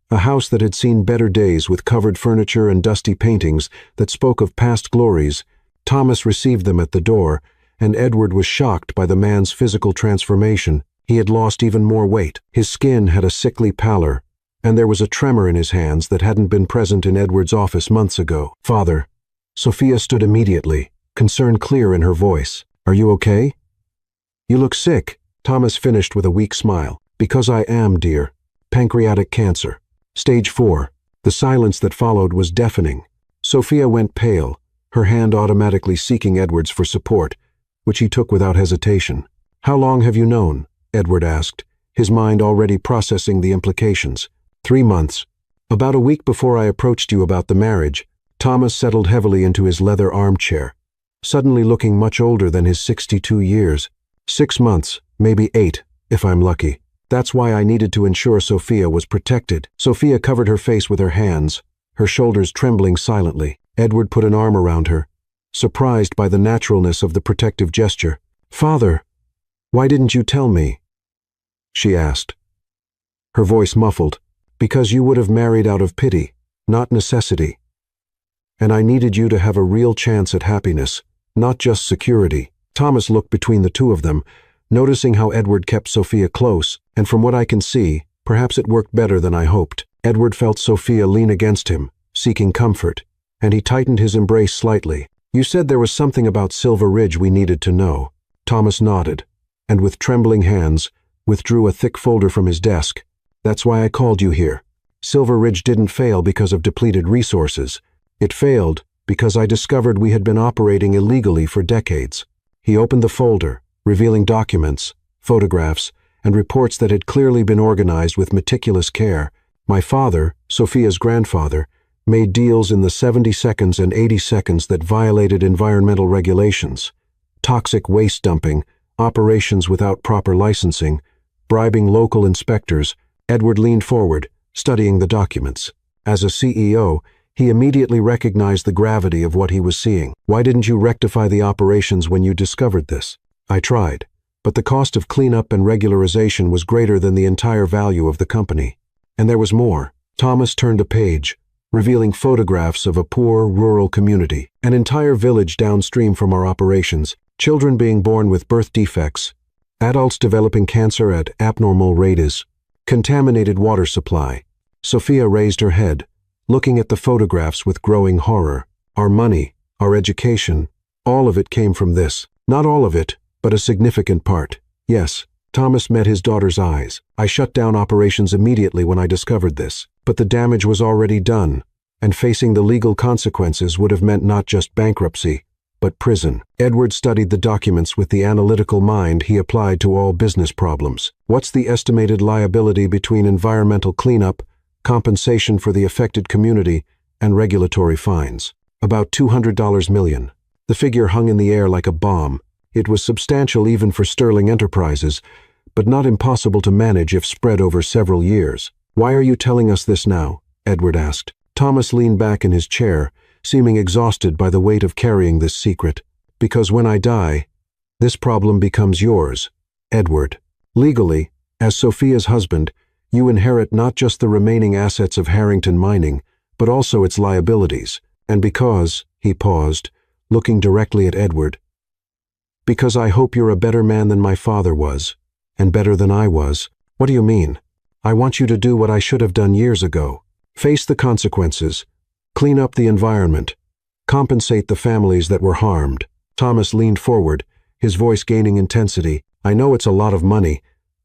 a house that had seen better days with covered furniture and dusty paintings that spoke of past glories. Thomas received them at the door, and Edward was shocked by the man's physical transformation. He had lost even more weight. His skin had a sickly pallor, and there was a tremor in his hands that hadn't been present in Edward's office months ago. Father. Sophia stood immediately, concern clear in her voice. Are you okay? You look sick. Thomas finished with a weak smile. Because I am, dear. Pancreatic cancer. Stage 4. The silence that followed was deafening. Sophia went pale, her hand automatically seeking Edward's for support, which he took without hesitation. How long have you known? Edward asked, his mind already processing the implications. 3 months. About a week before I approached you about the marriage. Thomas settled heavily into his leather armchair, suddenly looking much older than his 62 years. 6 months, maybe 8, if I'm lucky. That's why I needed to ensure Sophia was protected. Sophia covered her face with her hands, her shoulders trembling silently. Edward put an arm around her, surprised by the naturalness of the protective gesture. Father, why didn't you tell me? She asked, her voice muffled. Because you would have married out of pity, not necessity. And I needed you to have a real chance at happiness, not just security. Thomas looked between the two of them, noticing how Edward kept Sophia close, and from what I can see, perhaps it worked better than I hoped. Edward felt Sophia lean against him, seeking comfort, and he tightened his embrace slightly. You said there was something about Silver Ridge we needed to know. Thomas nodded, and with trembling hands, withdrew a thick folder from his desk. That's why I called you here. Silver Ridge didn't fail because of depleted resources. It failed because I discovered we had been operating illegally for decades. He opened the folder, revealing documents, photographs, and reports that had clearly been organized with meticulous care. My father, Sophia's grandfather, made deals in the 70 seconds and 80 seconds that violated environmental regulations. Toxic waste dumping, operations without proper licensing, bribing local inspectors. Edward leaned forward, studying the documents. As a CEO, he immediately recognized the gravity of what he was seeing. Why didn't you rectify the operations when you discovered this? I tried, but the cost of cleanup and regularization was greater than the entire value of the company. And there was more. Thomas turned a page, revealing photographs of a poor, rural community, an entire village downstream from our operations, children being born with birth defects, adults developing cancer at abnormal rates, contaminated water supply. Sophia raised her head, looking at the photographs with growing horror. Our money, our education, all of it came from this. Not all of it, but a significant part. Yes, Thomas met his daughter's eyes. I shut down operations immediately when I discovered this, but the damage was already done, and facing the legal consequences would have meant not just bankruptcy, but prison. Edward studied the documents with the analytical mind he applied to all business problems. What's the estimated liability between environmental cleanup, compensation for the affected community, and regulatory fines? About $200 million. The figure hung in the air like a bomb. It was substantial even for Sterling Enterprises, but not impossible to manage if spread over several years. Why are you telling us this now? Edward asked. Thomas leaned back in his chair, seeming exhausted by the weight of carrying this secret. Because when I die, this problem becomes yours, Edward. Legally, as Sophia's husband, you inherit not just the remaining assets of Harrington Mining, but also its liabilities. And because, he paused, looking directly at Edward, because I hope you're a better man than my father was, and better than I was. What do you mean? I want you to do what I should have done years ago. Face the consequences. Clean up the environment. Compensate the families that were harmed. Thomas leaned forward, his voice gaining intensity. I know it's a lot of money,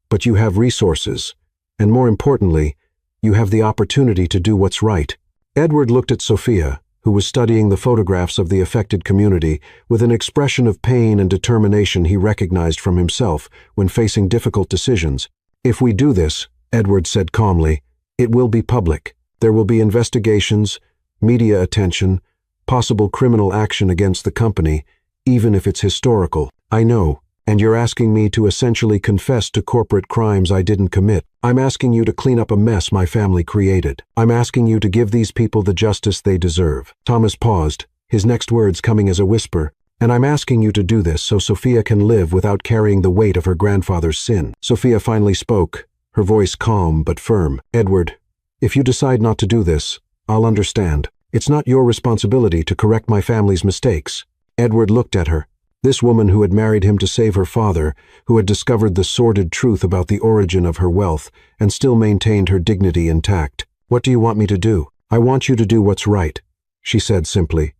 but you have resources. And more importantly, you have the opportunity to do what's right. Edward looked at Sophia, who was studying the photographs of the affected community with an expression of pain and determination he recognized from himself when facing difficult decisions. If we do this, Edward said calmly, it will be public. There will be investigations, media attention, possible criminal action against the company, even if it's historical. I know, and you're asking me to essentially confess to corporate crimes I didn't commit. I'm asking you to clean up a mess my family created. I'm asking you to give these people the justice they deserve." Thomas paused, his next words coming as a whisper. "And I'm asking you to do this so Sophia can live without carrying the weight of her grandfather's sin." Sophia finally spoke, her voice calm but firm. "Edward, if you decide not to do this, I'll understand. It's not your responsibility to correct my family's mistakes." Edward looked at her. This woman who had married him to save her father, who had discovered the sordid truth about the origin of her wealth and still maintained her dignity intact. "What do you want me to do?" "I want you to do what's right," she said simply.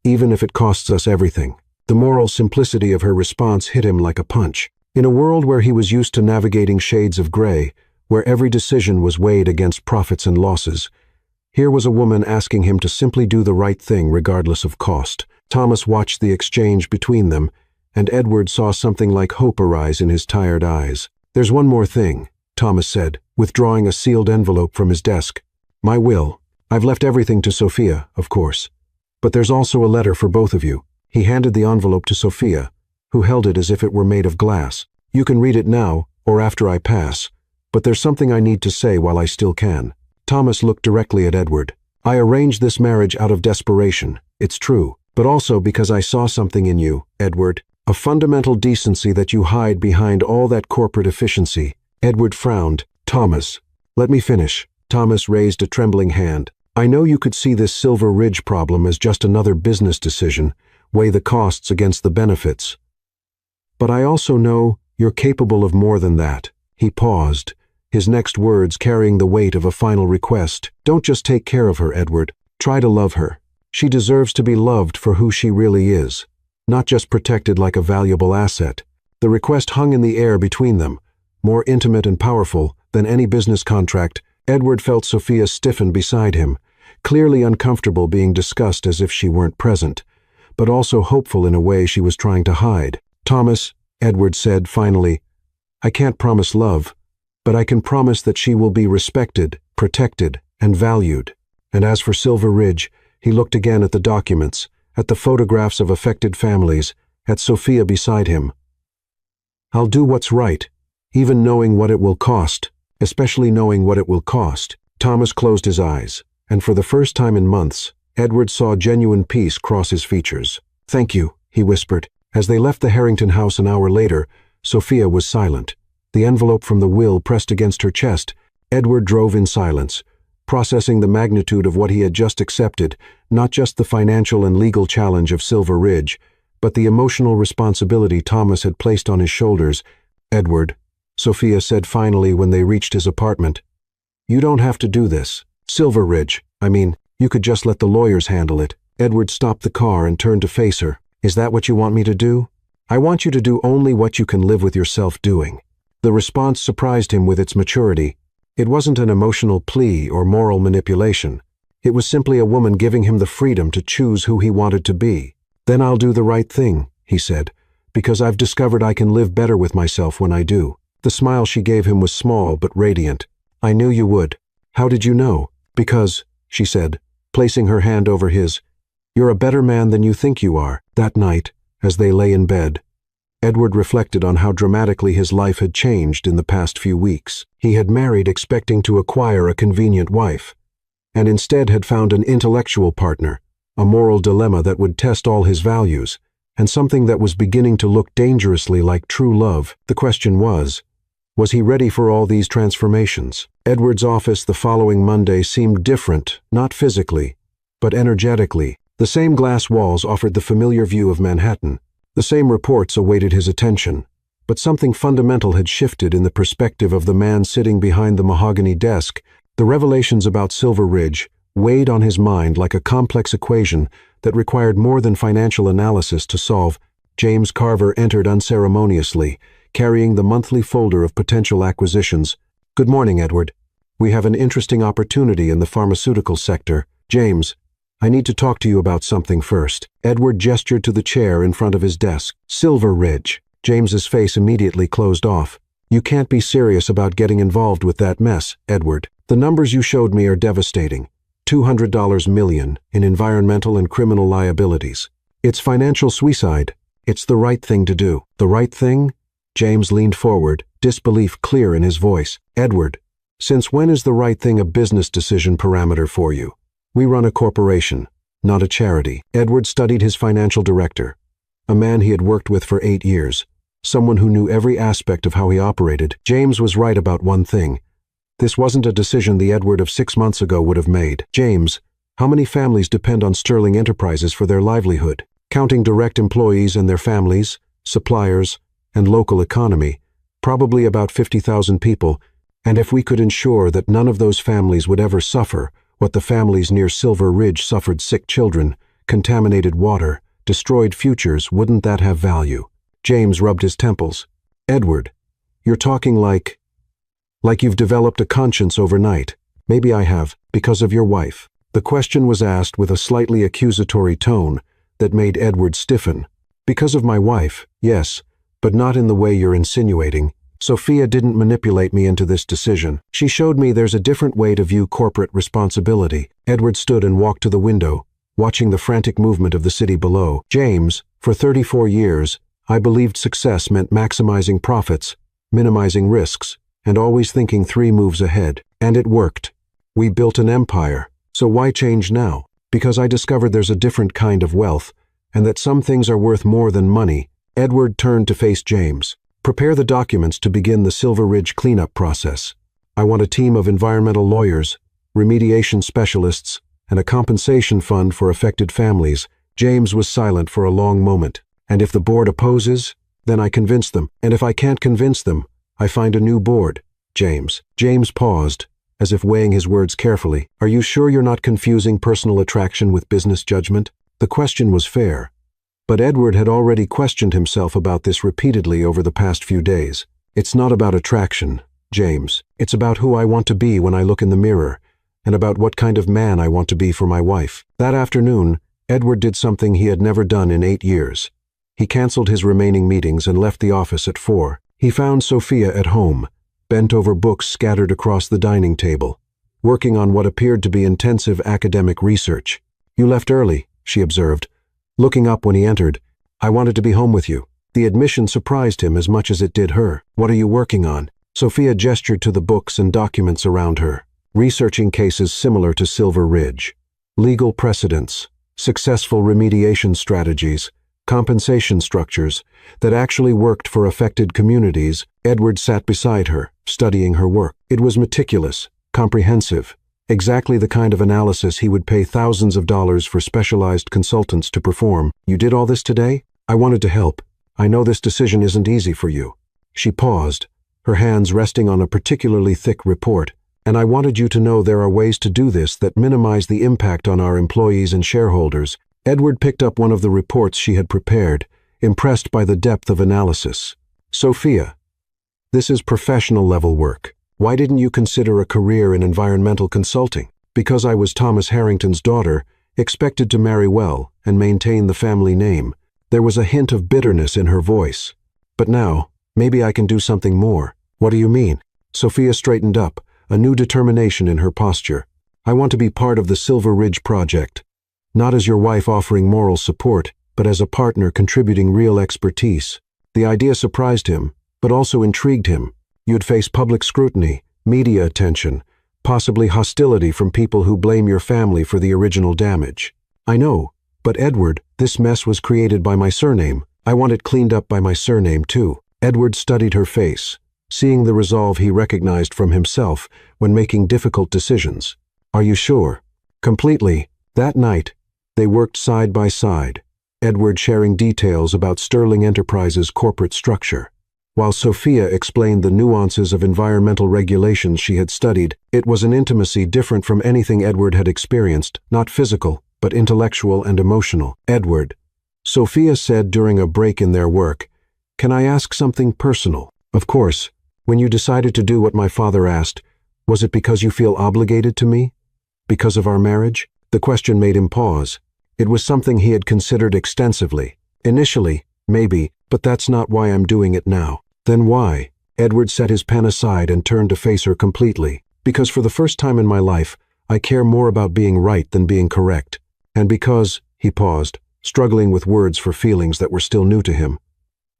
"Even if it costs us everything." The moral simplicity of her response hit him like a punch. In a world where he was used to navigating shades of gray, where every decision was weighed against profits and losses, here was a woman asking him to simply do the right thing regardless of cost. Thomas watched the exchange between them, and Edward saw something like hope arise in his tired eyes. "There's one more thing," Thomas said, withdrawing a sealed envelope from his desk. "My will. I've left everything to Sophia, of course. But there's also a letter for both of you." He handed the envelope to Sophia, who held it as if it were made of glass. "You can read it now, or after I pass, but there's something I need to say while I still can." Thomas looked directly at Edward. "I arranged this marriage out of desperation, it's true, but also because I saw something in you, Edward, a fundamental decency that you hide behind all that corporate efficiency." Edward frowned. "Thomas, let me finish." Thomas raised a trembling hand. "I know you could see this Silver Ridge problem as just another business decision, weigh the costs against the benefits. But I also know you're capable of more than that." He paused, his next words carrying the weight of a final request. "Don't just take care of her, Edward. Try to love her. She deserves to be loved for who she really is, not just protected like a valuable asset." The request hung in the air between them, more intimate and powerful than any business contract. Edward felt Sophia stiffen beside him, clearly uncomfortable being discussed as if she weren't present, but also hopeful in a way she was trying to hide. "Thomas," Edward said finally, "I can't promise love, but I can promise that she will be respected, protected, and valued." And as for Silver Ridge, he looked again at the documents, at the photographs of affected families, at Sophia beside him. "I'll do what's right, even knowing what it will cost, especially knowing what it will cost." Thomas closed his eyes, and for the first time in months, Edward saw genuine peace cross his features. "Thank you," he whispered. As they left the Harrington house an hour later, Sophia was silent. The envelope from the will pressed against her chest. Edward drove in silence, processing the magnitude of what he had just accepted, not just the financial and legal challenge of Silver Ridge, but the emotional responsibility Thomas had placed on his shoulders. "Edward," Sophia said finally when they reached his apartment, "you don't have to do this. Silver Ridge, you could just let the lawyers handle it." Edward stopped the car and turned to face her. "Is that what you want me to do?" "I want you to do only what you can live with yourself doing." The response surprised him with its maturity. It wasn't an emotional plea or moral manipulation. It was simply a woman giving him the freedom to choose who he wanted to be. "Then I'll do the right thing," he said, "because I've discovered I can live better with myself when I do." The smile she gave him was small but radiant. "I knew you would." "How did you know?" "Because," she said, placing her hand over his, "you're a better man than you think you are." That night, as they lay in bed, Edward reflected on how dramatically his life had changed in the past few weeks. He had married expecting to acquire a convenient wife, and instead had found an intellectual partner, a moral dilemma that would test all his values, and something that was beginning to look dangerously like true love. The question was he ready for all these transformations? Edward's office the following Monday seemed different, not physically, but energetically. The same glass walls offered the familiar view of Manhattan. The same reports awaited his attention, but something fundamental had shifted in the perspective of the man sitting behind the mahogany desk. The revelations about Silver Ridge weighed on his mind like a complex equation that required more than financial analysis to solve. James Carver entered unceremoniously, carrying the monthly folder of potential acquisitions. "Good morning, Edward. We have an interesting opportunity in the pharmaceutical sector." "James, I need to talk to you about something first." Edward gestured to the chair in front of his desk. "Silver Ridge." James's face immediately closed off. "You can't be serious about getting involved with that mess, Edward. The numbers you showed me are devastating. $200 million in environmental and criminal liabilities. It's financial suicide. It's the right thing to do. The right thing? James leaned forward, disbelief clear in his voice. Edward, since when is the right thing a business decision parameter for you? We run a corporation, not a charity. Edward studied his financial director, a man he had worked with for 8 years, someone who knew every aspect of how he operated. James was right about one thing. This wasn't a decision the Edward of 6 months ago would have made. James, how many families depend on Sterling Enterprises for their livelihood? Counting direct employees and their families, suppliers, and local economy, probably about 50,000 people, and if we could ensure that none of those families would ever suffer what the families near Silver Ridge suffered: sick children, contaminated water, destroyed futures, wouldn't that have value? James rubbed his temples. Edward, you're talking like you've developed a conscience overnight. Maybe I have, because of your wife. The question was asked with a slightly accusatory tone that made Edward stiffen. Because of my wife, yes, but not in the way you're insinuating. Sophia didn't manipulate me into this decision. She showed me there's a different way to view corporate responsibility. Edward stood and walked to the window, watching the frantic movement of the city below. James, for 34 years, I believed success meant maximizing profits, minimizing risks, and always thinking 3 moves ahead. And it worked. We built an empire. So why change now? Because I discovered there's a different kind of wealth, and that some things are worth more than money. Edward turned to face James. Prepare the documents to begin the Silver Ridge cleanup process. I want a team of environmental lawyers, remediation specialists, and a compensation fund for affected families. James was silent for a long moment. And if the board opposes, then I convince them. And if I can't convince them, I find a new board. James. James paused, as if weighing his words carefully. Are you sure you're not confusing personal attraction with business judgment? The question was fair. But Edward had already questioned himself about this repeatedly over the past few days. It's not about attraction, James. It's about who I want to be when I look in the mirror, and about what kind of man I want to be for my wife. That afternoon, Edward did something he had never done in 8 years. He canceled his remaining meetings and left the office at 4. He found Sophia at home, bent over books scattered across the dining table, working on what appeared to be intensive academic research. You left early, she observed, looking up when he entered. I wanted to be home with you. The admission surprised him as much as it did her. What are you working on? Sophia gestured to the books and documents around her, researching cases similar to Silver Ridge. Legal precedents, successful remediation strategies, compensation structures that actually worked for affected communities. Edward sat beside her, studying her work. It was meticulous, comprehensive, exactly the kind of analysis he would pay thousands of dollars for specialized consultants to perform. You did all this today? I wanted to help. I know this decision isn't easy for you. She paused, her hands resting on a particularly thick report. And I wanted you to know there are ways to do this that minimize the impact on our employees and shareholders. Edward picked up one of the reports she had prepared, impressed by the depth of analysis. Sophia, this is professional-level work. Why didn't you consider a career in environmental consulting? Because I was Thomas Harrington's daughter, expected to marry well and maintain the family name. There was a hint of bitterness in her voice. But now, maybe I can do something more. What do you mean? Sophia straightened up, a new determination in her posture. I want to be part of the Silver Ridge project. Not as your wife offering moral support, but as a partner contributing real expertise. The idea surprised him, but also intrigued him. You'd face public scrutiny, media attention, possibly hostility from people who blame your family for the original damage. I know, but Edward, this mess was created by my surname. I want it cleaned up by my surname too. Edward studied her face, seeing the resolve he recognized from himself when making difficult decisions. Are you sure? Completely. That night, they worked side by side, Edward sharing details about Sterling Enterprises' corporate structure, while Sophia explained the nuances of environmental regulations she had studied. It was an intimacy different from anything Edward had experienced, not physical, but intellectual and emotional. Edward, Sophia said during a break in their work, can I ask something personal? Of course. When you decided to do what my father asked, was it because you feel obligated to me? Because of our marriage? The question made him pause. It was something he had considered extensively. Initially, maybe, but that's not why I'm doing it now. Then why? Edward set his pen aside and turned to face her completely. Because for the first time in my life, I care more about being right than being correct. And because, he paused, struggling with words for feelings that were still new to him.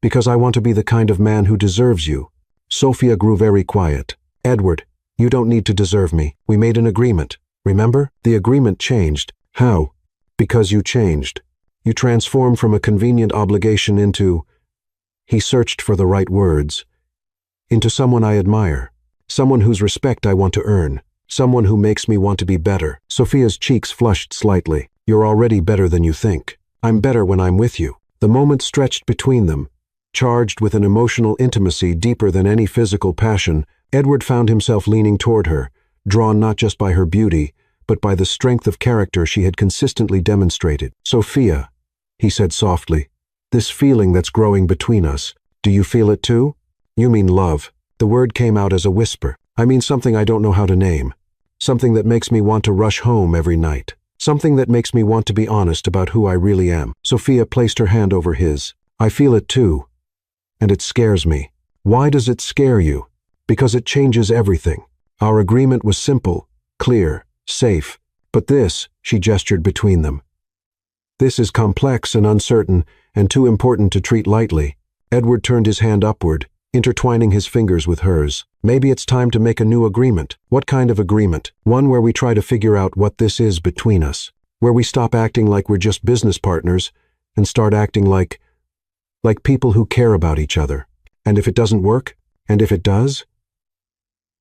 Because I want to be the kind of man who deserves you. Sophia grew very quiet. Edward, you don't need to deserve me. We made an agreement. Remember? The agreement changed. How? Because you changed. You transformed from a convenient obligation into... He searched for the right words. Into someone I admire. Someone whose respect I want to earn. Someone who makes me want to be better. Sophia's cheeks flushed slightly. You're already better than you think. I'm better when I'm with you. The moment stretched between them. Charged with an emotional intimacy deeper than any physical passion, Edward found himself leaning toward her, drawn not just by her beauty, but by the strength of character she had consistently demonstrated. Sophia, he said softly, this feeling that's growing between us, do you feel it too? You mean love. The word came out as a whisper. I mean something I don't know how to name. Something that makes me want to rush home every night. Something that makes me want to be honest about who I really am. Sophia placed her hand over his. I feel it too. And it scares me. Why does it scare you? Because it changes everything. Our agreement was simple, clear, safe. But this, she gestured between them. This is complex and uncertain, and too important to treat lightly. Edward turned his hand upward, intertwining his fingers with hers. Maybe it's time to make a new agreement. What kind of agreement? One where we try to figure out what this is between us. Where we stop acting like we're just business partners and start acting like people who care about each other. And if it doesn't work? And if it does?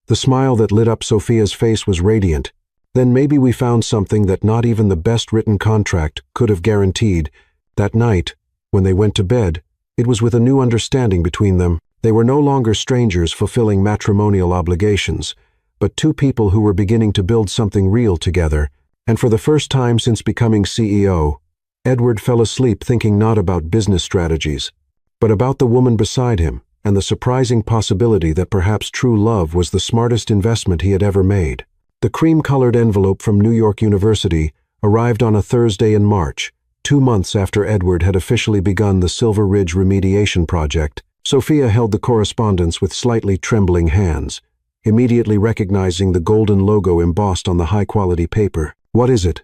The smile that lit up Sophia's face was radiant. Then maybe we found something that not even the best written contract could have guaranteed. That night, when they went to bed, it was with a new understanding between them. They were no longer strangers fulfilling matrimonial obligations, but two people who were beginning to build something real together. And for the first time since becoming CEO, Edward fell asleep thinking not about business strategies, but about the woman beside him and the surprising possibility that perhaps true love was the smartest investment he had ever made. The cream-colored envelope from New York University arrived on a Thursday in March, 2 months after Edward had officially begun the Silver Ridge remediation project. Sophia held the correspondence with slightly trembling hands, immediately recognizing the golden logo embossed on the high-quality paper. What is it?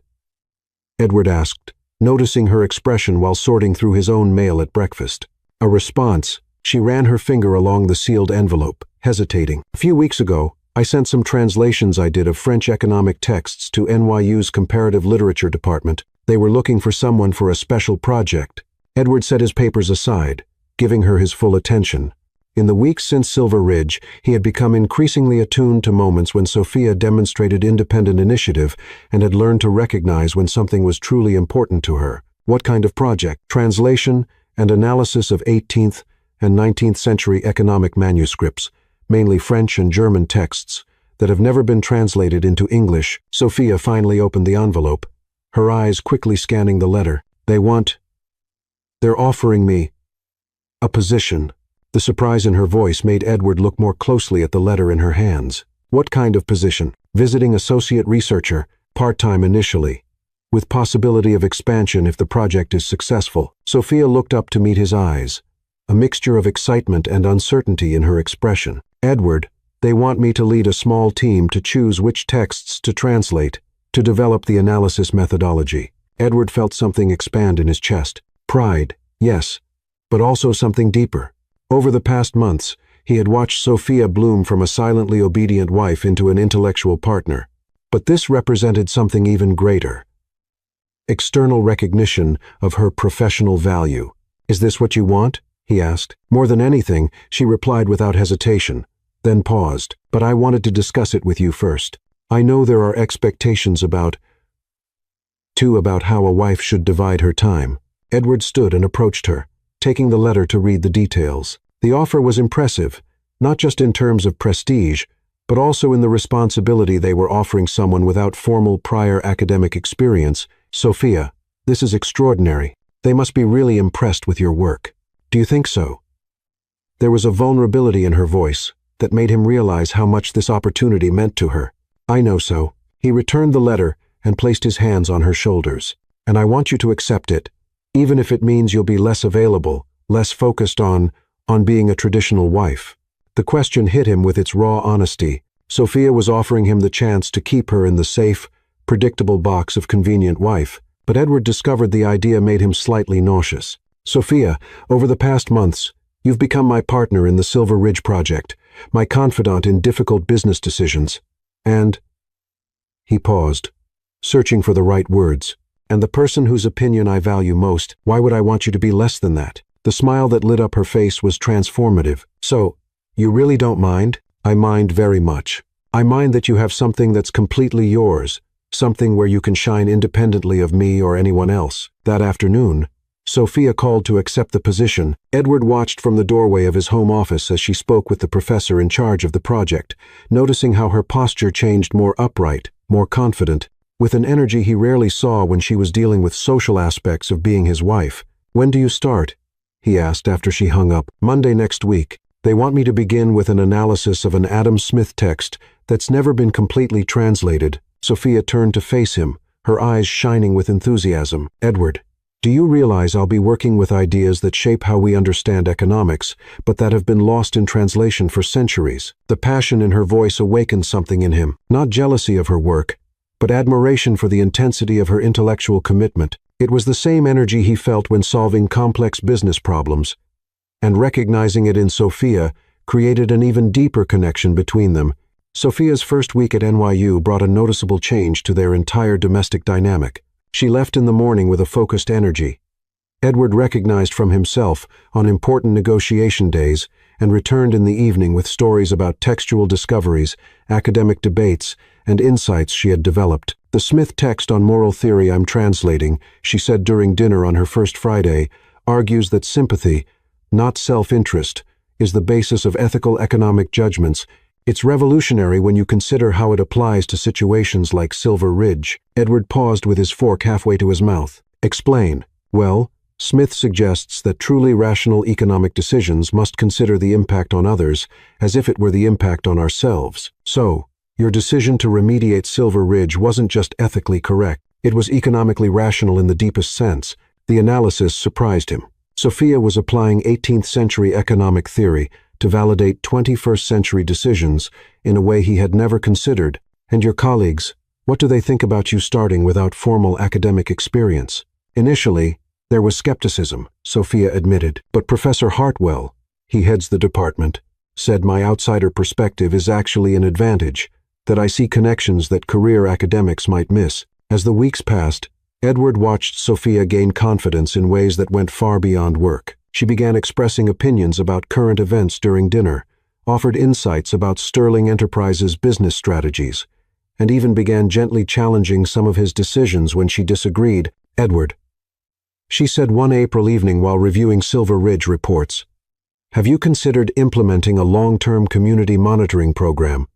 Edward asked, noticing her expression while sorting through his own mail at breakfast. A response. She ran her finger along the sealed envelope, hesitating. A few weeks ago, I sent some translations I did of French economic texts to NYU's Comparative Literature Department. They were looking for someone for a special project. Edward set his papers aside, giving her his full attention. In the weeks since Silver Ridge, he had become increasingly attuned to moments when Sophia demonstrated independent initiative and had learned to recognize when something was truly important to her. What kind of project? Translation and analysis of 18th and 19th century economic manuscripts, mainly French and German texts, that have never been translated into English. Sophia finally opened the envelope, her eyes quickly scanning the letter. They're offering me a position. The surprise in her voice made Edward look more closely at the letter in her hands. What kind of position? Visiting associate researcher, part-time initially, with possibility of expansion if the project is successful. Sophia looked up to meet his eyes, a mixture of excitement and uncertainty in her expression. Edward, they want me to lead a small team to choose which texts to translate, to develop the analysis methodology. Edward felt something expand in his chest. Pride, yes, but also something deeper. Over the past months, he had watched Sophia bloom from a silently obedient wife into an intellectual partner. But this represented something even greater. External recognition of her professional value. Is this what you want? He asked. More than anything, she replied without hesitation, then paused. But I wanted to discuss it with you first. I know there are expectations about how a wife should divide her time. Edward stood and approached her, taking the letter to read the details. The offer was impressive, not just in terms of prestige, but also in the responsibility they were offering someone without formal prior academic experience. Sophia, this is extraordinary. They must be really impressed with your work. Do you think so? There was a vulnerability in her voice that made him realize how much this opportunity meant to her. I know so. He returned the letter and placed his hands on her shoulders. And I want you to accept it, even if it means you'll be less available, less focused on being a traditional wife. The question hit him with its raw honesty. Sophia was offering him the chance to keep her in the safe, predictable box of convenient wife, but Edward discovered the idea made him slightly nauseous. Sophia, over the past months, you've become my partner in the Silver Ridge project, my confidant in difficult business decisions, and... He paused, searching for the right words. And the person whose opinion I value most, why would I want you to be less than that? The smile that lit up her face was transformative. So, you really don't mind? I mind very much. I mind that you have something that's completely yours, something where you can shine independently of me or anyone else. That afternoon, Sophia called to accept the position. Edward watched from the doorway of his home office as she spoke with the professor in charge of the project, noticing how her posture changed more upright, more confident, with an energy he rarely saw when she was dealing with social aspects of being his wife. When do you start? He asked after she hung up. Monday next week. They want me to begin with an analysis of an Adam Smith text that's never been completely translated. Sophia turned to face him, her eyes shining with enthusiasm. Edward, do you realize I'll be working with ideas that shape how we understand economics, but that have been lost in translation for centuries? The passion in her voice awakened something in him, not jealousy of her work, but admiration for the intensity of her intellectual commitment. It was the same energy he felt when solving complex business problems, and recognizing it in Sophia created an even deeper connection between them. Sophia's first week at NYU brought a noticeable change to their entire domestic dynamic. She left in the morning with a focused energy Edward recognized from himself on important negotiation days, and returned in the evening with stories about textual discoveries, academic debates, and insights she had developed. The Smith text on moral theory I'm translating, she said during dinner on her first Friday, argues that sympathy, not self-interest, is the basis of ethical economic judgments. It's revolutionary when you consider how it applies to situations like Silver Ridge. Edward paused with his fork halfway to his mouth. Explain. Well, Smith suggests that truly rational economic decisions must consider the impact on others as if it were the impact on ourselves. So, your decision to remediate Silver Ridge wasn't just ethically correct, it was economically rational in the deepest sense. The analysis surprised him. Sophia was applying 18th century economic theory to validate 21st century decisions in a way he had never considered. And your colleagues, what do they think about you starting without formal academic experience? Initially, there was skepticism, Sophia admitted, but Professor Hartwell, he heads the department, said my outsider perspective is actually an advantage, that I see connections that career academics might miss. As the weeks passed, Edward watched Sophia gain confidence in ways that went far beyond work. She began expressing opinions about current events during dinner, offered insights about Sterling Enterprises' business strategies, and even began gently challenging some of his decisions when she disagreed. Edward, she said one April evening while reviewing Silver Ridge reports, have you considered implementing a long-term community monitoring program?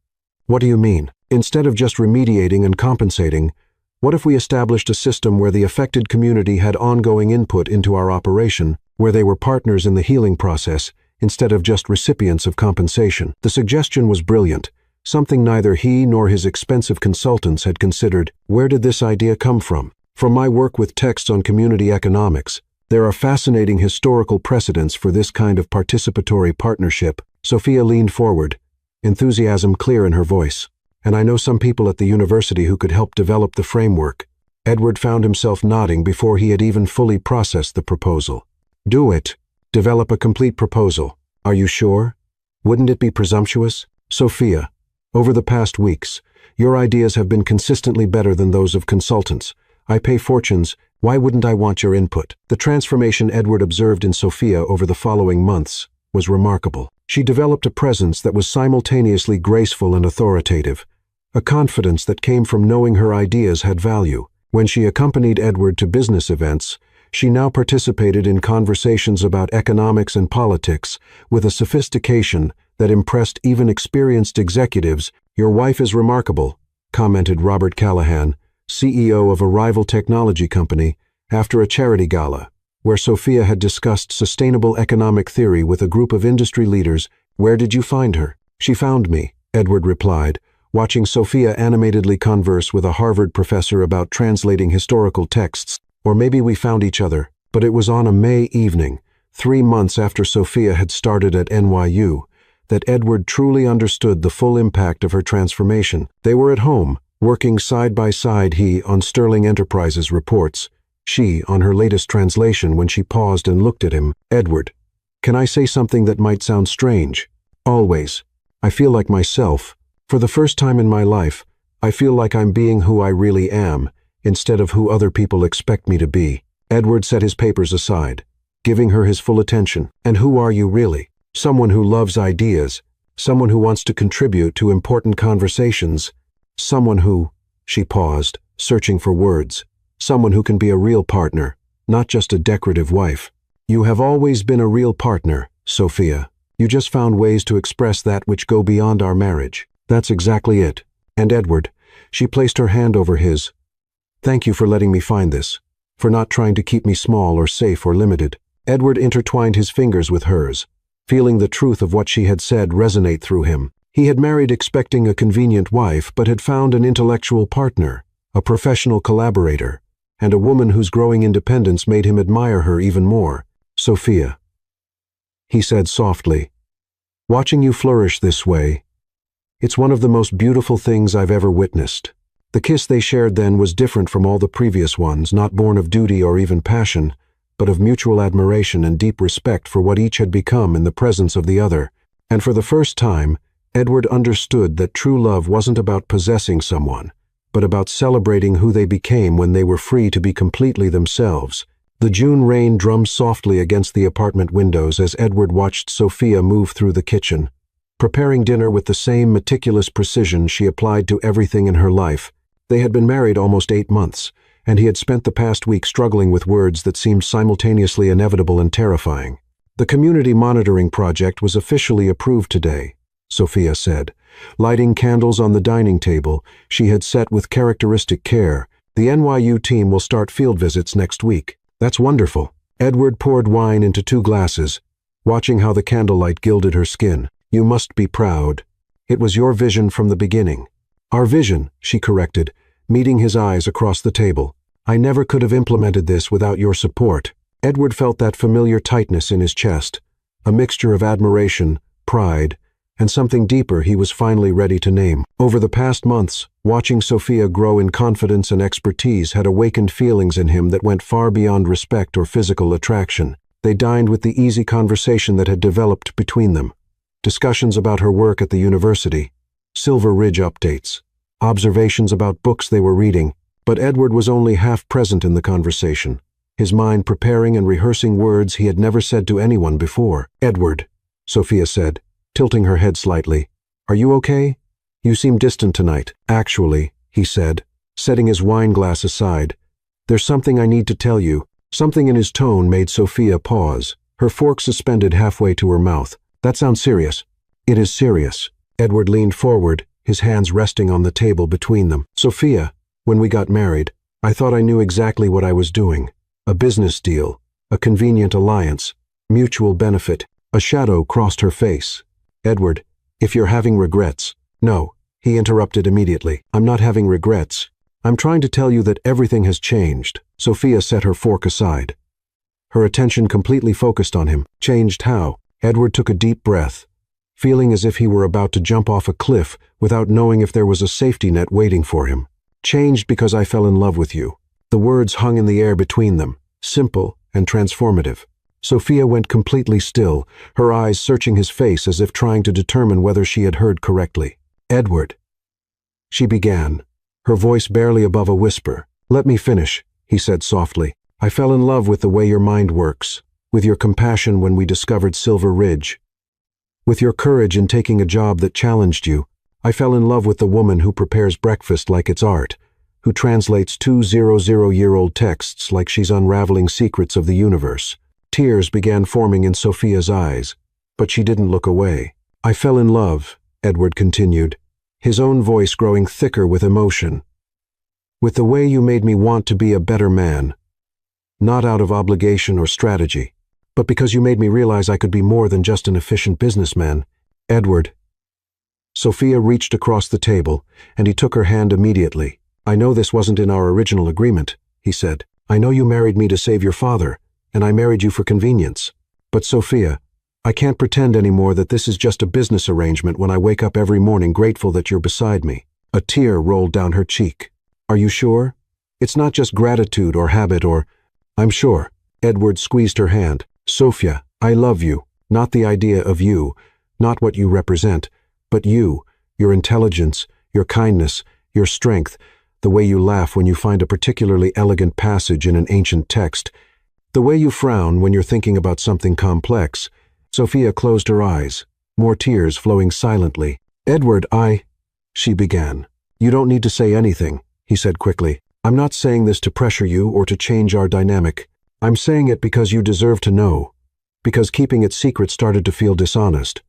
What do you mean? Instead of just remediating and compensating, what if we established a system where the affected community had ongoing input into our operation, where they were partners in the healing process, instead of just recipients of compensation? The suggestion was brilliant, something neither he nor his expensive consultants had considered. Where did this idea come from? From my work with texts on community economics, there are fascinating historical precedents for this kind of participatory partnership. Sophia leaned forward, enthusiasm clear in her voice. And I know some people at the university who could help develop the framework. Edward found himself nodding before he had even fully processed the proposal. Do it. Develop a complete proposal. Are you sure? Wouldn't it be presumptuous? Sophia, over the past weeks, your ideas have been consistently better than those of consultants. I pay fortunes. Why wouldn't I want your input? The transformation Edward observed in Sophia over the following months was remarkable. She developed a presence that was simultaneously graceful and authoritative, a confidence that came from knowing her ideas had value. When she accompanied Edward to business events, she now participated in conversations about economics and politics with a sophistication that impressed even experienced executives. Your wife is remarkable, commented Robert Callahan, CEO of a rival technology company, after a charity gala, where Sophia had discussed sustainable economic theory with a group of industry leaders. Where did you find her? She found me, Edward replied, watching Sophia animatedly converse with a Harvard professor about translating historical texts. Or maybe we found each other, but it was on a May evening, 3 months after Sophia had started at NYU, that Edward truly understood the full impact of her transformation. They were at home, Working side by side, he on Sterling Enterprises reports, she on her latest translation. When she paused and looked at him, Edward, can I say something that might sound strange? Always. I feel like myself. For the first time in my life, I feel like I'm being who I really am, instead of who other people expect me to be. Edward set his papers aside, giving her his full attention. And who are you really? Someone who loves ideas, someone who wants to contribute to important conversations, someone who, she paused, searching for words, someone who can be a real partner, not just a decorative wife. You have always been a real partner, Sophia. You just found ways to express that which go beyond our marriage. That's exactly it. And Edward, she placed her hand over his. Thank you for letting me find this, for not trying to keep me small or safe or limited. Edward intertwined his fingers with hers, feeling the truth of what she had said resonate through him. He had married expecting a convenient wife, but had found an intellectual partner, a professional collaborator, and a woman whose growing independence made him admire her even more. Sophia, he said softly, watching you flourish this way, it's one of the most beautiful things I've ever witnessed. The kiss they shared then was different from all the previous ones, not born of duty or even passion, but of mutual admiration and deep respect for what each had become in the presence of the other. And for the first time, Edward understood that true love wasn't about possessing someone, but about celebrating who they became when they were free to be completely themselves. The June rain drummed softly against the apartment windows as Edward watched Sophia move through the kitchen, preparing dinner with the same meticulous precision she applied to everything in her life. They had been married almost 8 months, and he had spent the past week struggling with words that seemed simultaneously inevitable and terrifying. The community monitoring project was officially approved today, Sophia said. Lighting candles on the dining table, she had set with characteristic care. The NYU team will start field visits next week. That's wonderful. Edward poured wine into 2 glasses, watching how the candlelight gilded her skin. You must be proud. It was your vision from the beginning. Our vision, she corrected, meeting his eyes across the table. I never could have implemented this without your support. Edward felt that familiar tightness in his chest, a mixture of admiration, pride, and something deeper he was finally ready to name. Over the past months, watching Sophia grow in confidence and expertise had awakened feelings in him that went far beyond respect or physical attraction. They dined with the easy conversation that had developed between them. Discussions about her work at the university, Silver Ridge updates, observations about books they were reading, but Edward was only half present in the conversation, his mind preparing and rehearsing words he had never said to anyone before. Edward, Sophia said, tilting her head slightly. Are you okay? You seem distant tonight. Actually, he said, setting his wine glass aside, there's something I need to tell you. Something in his tone made Sophia pause, her fork suspended halfway to her mouth. That sounds serious. It is serious. Edward leaned forward, his hands resting on the table between them. Sophia, when we got married, I thought I knew exactly what I was doing. A business deal, a convenient alliance, mutual benefit. A shadow crossed her face. Edward, if you're having regrets. No, he interrupted immediately. I'm not having regrets. I'm trying to tell you that everything has changed. Sophia set her fork aside, her attention completely focused on him. Changed how? Edward took a deep breath, feeling as if he were about to jump off a cliff without knowing if there was a safety net waiting for him. Changed because I fell in love with you. The words hung in the air between them, simple and transformative. Sophia went completely still, her eyes searching his face as if trying to determine whether she had heard correctly. Edward, she began, her voice barely above a whisper. Let me finish, he said softly. I fell in love with the way your mind works, with your compassion when we discovered Silver Ridge, with your courage in taking a job that challenged you. I fell in love with the woman who prepares breakfast like it's art, who translates 200-year-old texts like she's unraveling secrets of the universe. Tears began forming in Sophia's eyes, but she didn't look away. I fell in love, Edward continued, his own voice growing thicker with emotion, with the way you made me want to be a better man, not out of obligation or strategy, but because you made me realize I could be more than just an efficient businessman. Edward. Sophia reached across the table, and he took her hand immediately. I know this wasn't in our original agreement, he said. I know you married me to save your father, and I married you for convenience. But Sophia, I can't pretend anymore that this is just a business arrangement when I wake up every morning grateful that you're beside me. A tear rolled down her cheek. Are you sure? It's not just gratitude or habit or... I'm sure. Edward squeezed her hand. Sophia, I love you. Not the idea of you, not what you represent, but you, your intelligence, your kindness, your strength, the way you laugh when you find a particularly elegant passage in an ancient text, the way you frown when you're thinking about something complex. Sophia closed her eyes, more tears flowing silently. Edward, she began. You don't need to say anything, he said quickly. I'm not saying this to pressure you or to change our dynamic. I'm saying it because you deserve to know, because keeping it secret started to feel dishonest.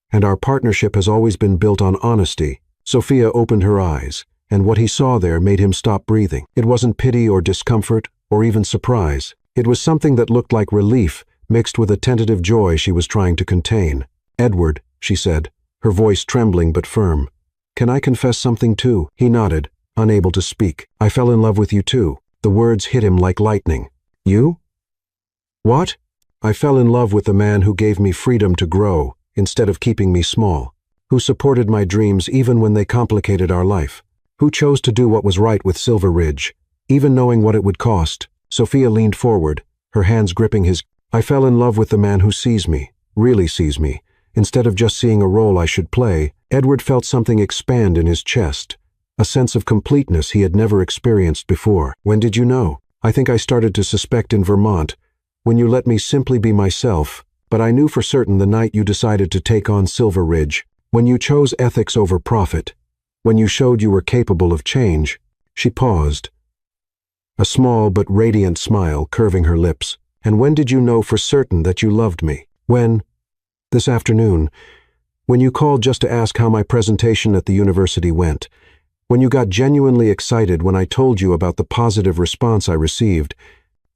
And our partnership has always been built on honesty. Sophia opened her eyes, and what he saw there made him stop breathing. It wasn't pity or discomfort or even surprise. It was something that looked like relief mixed with a tentative joy she was trying to contain. Edward, she said, her voice trembling but firm. Can I confess something too? He nodded, unable to speak. I fell in love with you too. The words hit him like lightning. You? What? I fell in love with the man who gave me freedom to grow instead of keeping me small, who supported my dreams even when they complicated our life, who chose to do what was right with Silver Ridge, even knowing what it would cost. Sophia leaned forward, her hands gripping his. I fell in love with the man who sees me, really sees me, instead of just seeing a role I should play. Edward felt something expand in his chest, a sense of completeness he had never experienced before. When did you know? I think I started to suspect in Vermont, when you let me simply be myself, but I knew for certain the night you decided to take on Silver Ridge, when you chose ethics over profit, when you showed you were capable of change. She paused, a small but radiant smile curving her lips. And when did you know for certain that you loved me? When? This afternoon, when you called just to ask how my presentation at the university went, when you got genuinely excited when I told you about the positive response I received,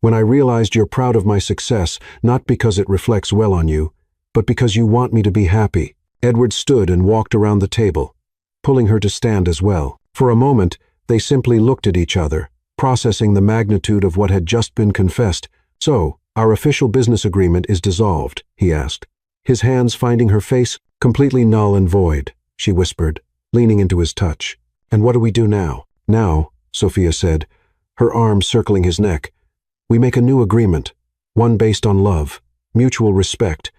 when I realized you're proud of my success, not because it reflects well on you, but because you want me to be happy. Edward stood and walked around the table, pulling her to stand as well. For a moment, they simply looked at each other, processing the magnitude of what had just been confessed. So, our official business agreement is dissolved, he asked, his hands finding her face. Completely null and void, she whispered, leaning into his touch. And what do we do now? Now, Sophia said, her arms circling his neck, we make a new agreement, one based on love, mutual respect,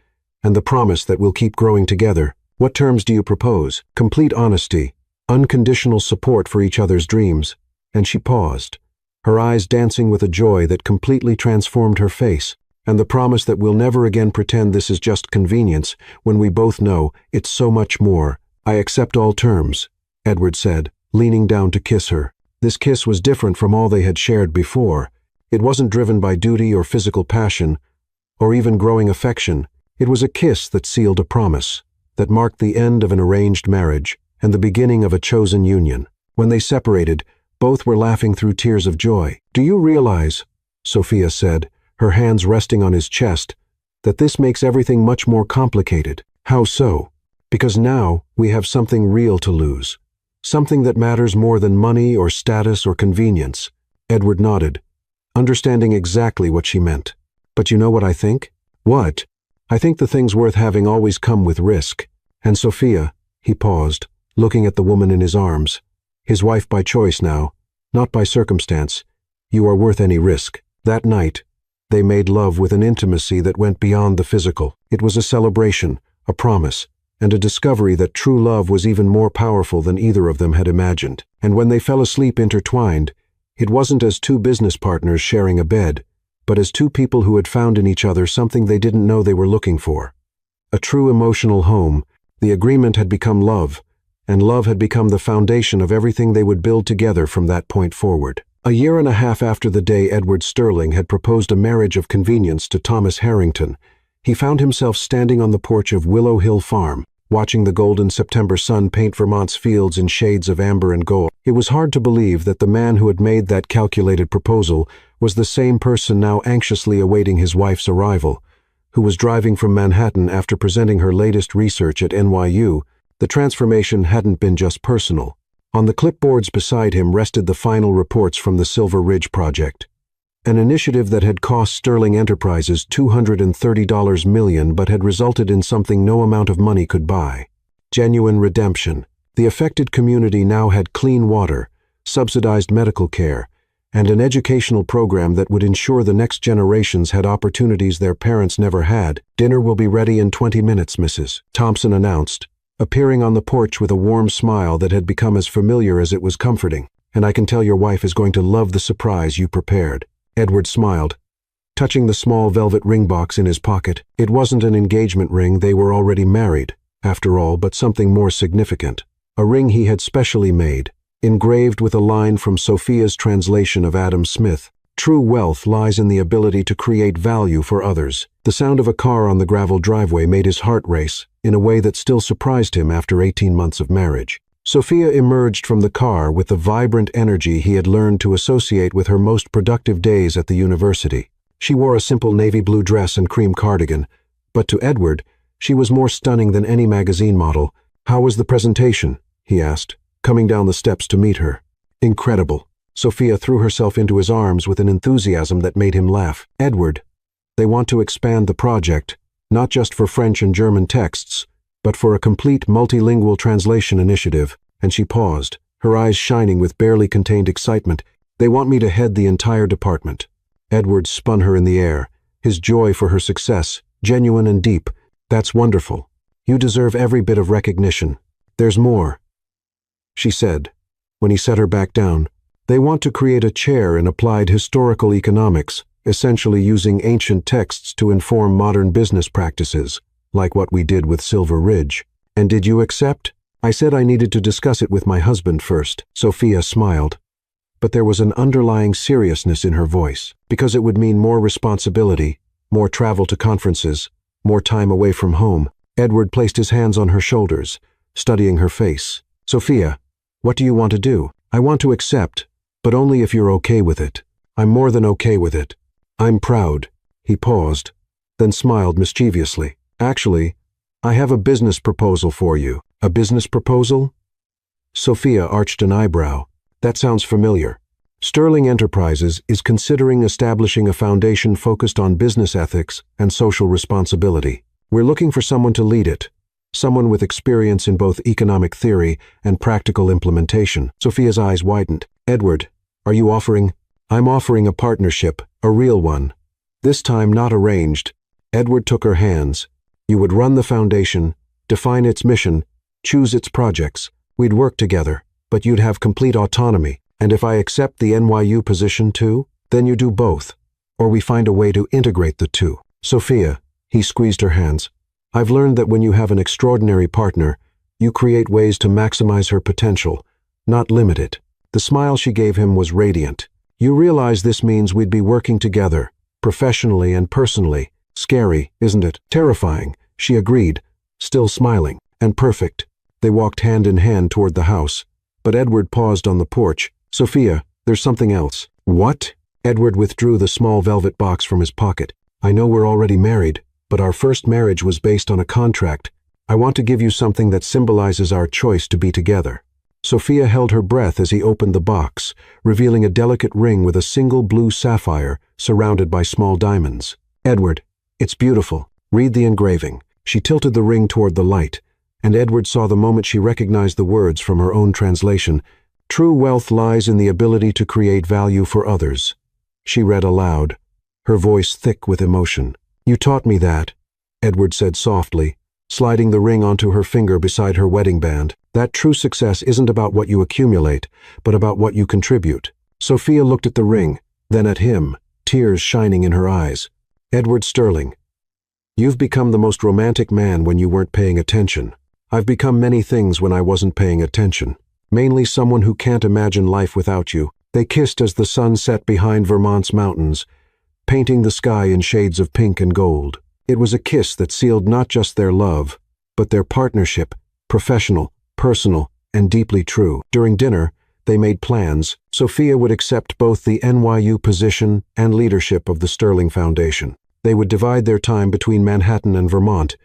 and the promise that we'll keep growing together. What terms do you propose? Complete honesty, unconditional support for each other's dreams. And she paused, her eyes dancing with a joy that completely transformed her face, and the promise that we'll never again pretend this is just convenience when we both know it's so much more. I accept all terms, Edward said, leaning down to kiss her. This kiss was different from all they had shared before. It wasn't driven by duty or physical passion, or even growing affection. It was a kiss that sealed a promise, that marked the end of an arranged marriage and the beginning of a chosen union. When they separated, both were laughing through tears of joy. Do you realize, Sophia said, her hands resting on his chest, that this makes everything much more complicated? How so? Because now we have something real to lose. Something that matters more than money or status or convenience. Edward nodded, understanding exactly what she meant. But you know what I think? What? I think the things worth having always come with risk. And Sophia, he paused, looking at the woman in his arms, his wife by choice now, not by circumstance, you are worth any risk. That night, they made love with an intimacy that went beyond the physical. It was a celebration, a promise, and a discovery that true love was even more powerful than either of them had imagined. And when they fell asleep intertwined, it wasn't as two business partners sharing a bed, but as two people who had found in each other something they didn't know they were looking for. A true emotional home. The agreement had become love, and love had become the foundation of everything they would build together from that point forward. A year and a half after the day Edward Sterling had proposed a marriage of convenience to Thomas Harrington, he found himself standing on the porch of Willow Hill Farm, watching the golden September sun paint Vermont's fields in shades of amber and gold. It was hard to believe that the man who had made that calculated proposal was the same person now anxiously awaiting his wife's arrival, who was driving from Manhattan after presenting her latest research at NYU. The transformation hadn't been just personal. On the clipboards beside him rested the final reports from the Silver Ridge project, an initiative that had cost Sterling Enterprises $230 million but had resulted in something no amount of money could buy: genuine redemption, The affected community now had clean water, subsidized medical care, and an educational program that would ensure the next generations had opportunities their parents never had. "Dinner will be ready in 20 minutes, Mrs. Thompson announced, appearing on the porch with a warm smile that had become as familiar as it was comforting. "And I can tell your wife is going to love the surprise you prepared." Edward smiled, touching the small velvet ring box in his pocket. It wasn't an engagement ring, they were already married, after all, but something more significant. A ring he had specially made, engraved with a line from Sophia's translation of Adam Smith. "True wealth lies in the ability to create value for others." The sound of a car on the gravel driveway made his heart race, in a way that still surprised him after 18 months of marriage. Sophia emerged from the car with the vibrant energy he had learned to associate with her most productive days at the university. She wore a simple navy blue dress and cream cardigan, but to Edward, she was more stunning than any magazine model. "How was the presentation?" he asked, coming down the steps to meet her. "Incredible." Sophia threw herself into his arms with an enthusiasm that made him laugh. "Edward, they want to expand the project, not just for French and German texts, but for a complete multilingual translation initiative." And she paused, her eyes shining with barely contained excitement. "They want me to head the entire department." Edward spun her in the air, his joy for her success, genuine and deep. "That's wonderful. You deserve every bit of recognition. There's more," she said, when he set her back down. "They want to create a chair in applied historical economics, essentially using ancient texts to inform modern business practices, like what we did with Silver Ridge." "And did you accept?" "I said I needed to discuss it with my husband first." Sophia smiled, but there was an underlying seriousness in her voice, because it would mean more responsibility, more travel to conferences, more time away from home. Edward placed his hands on her shoulders, studying her face. "Sophia, what do you want to do?" "I want to accept, but only if you're okay with it." "I'm more than okay with it. I'm proud." He paused, then smiled mischievously. "Actually, I have a business proposal for you." "A business proposal?" Sophia arched an eyebrow. "That sounds familiar." Sterling Enterprises is considering establishing a foundation focused on business ethics and social responsibility. We're looking for someone to lead it, someone with experience in both economic theory and practical implementation. Sophia's eyes widened. "Edward, are you offering?" "I'm offering a partnership, a real one. This time not arranged." Edward took her hands. "You would run the foundation, define its mission, choose its projects. We'd work together, but you'd have complete autonomy. And if I accept the NYU position too, then you do both, or we find a way to integrate the two." "Sophia," he squeezed her hands, "I've learned that when you have an extraordinary partner, you create ways to maximize her potential, not limit it." The smile she gave him was radiant. "You realize this means we'd be working together, professionally and personally. Scary, isn't it?" "Terrifying," she agreed, still smiling. "And perfect." They walked hand in hand toward the house, but Edward paused on the porch. "Sophia, there's something else." "What?" Edward withdrew the small velvet box from his pocket. "I know we're already married, but our first marriage was based on a contract. I want to give you something that symbolizes our choice to be together." Sophia held her breath as he opened the box, revealing a delicate ring with a single blue sapphire surrounded by small diamonds. "Edward, it's beautiful. Read the engraving." She tilted the ring toward the light, and Edward saw the moment she recognized the words from her own translation. "True wealth lies in the ability to create value for others." She read aloud, her voice thick with emotion. "You taught me that," Edward said softly, sliding the ring onto her finger beside her wedding band. "That true success isn't about what you accumulate, but about what you contribute." Sophia looked at the ring, then at him, tears shining in her eyes. "Edward Sterling, you've become the most romantic man when you weren't paying attention. I've become many things when I wasn't paying attention. Mainly someone who can't imagine life without you." They kissed as the sun set behind Vermont's mountains, painting the sky in shades of pink and gold. It was a kiss that sealed not just their love, but their partnership, professional, personal, and deeply true. During dinner, they made plans. Sophia would accept both the NYU position and leadership of the Sterling Foundation. They would divide their time between Manhattan and Vermont,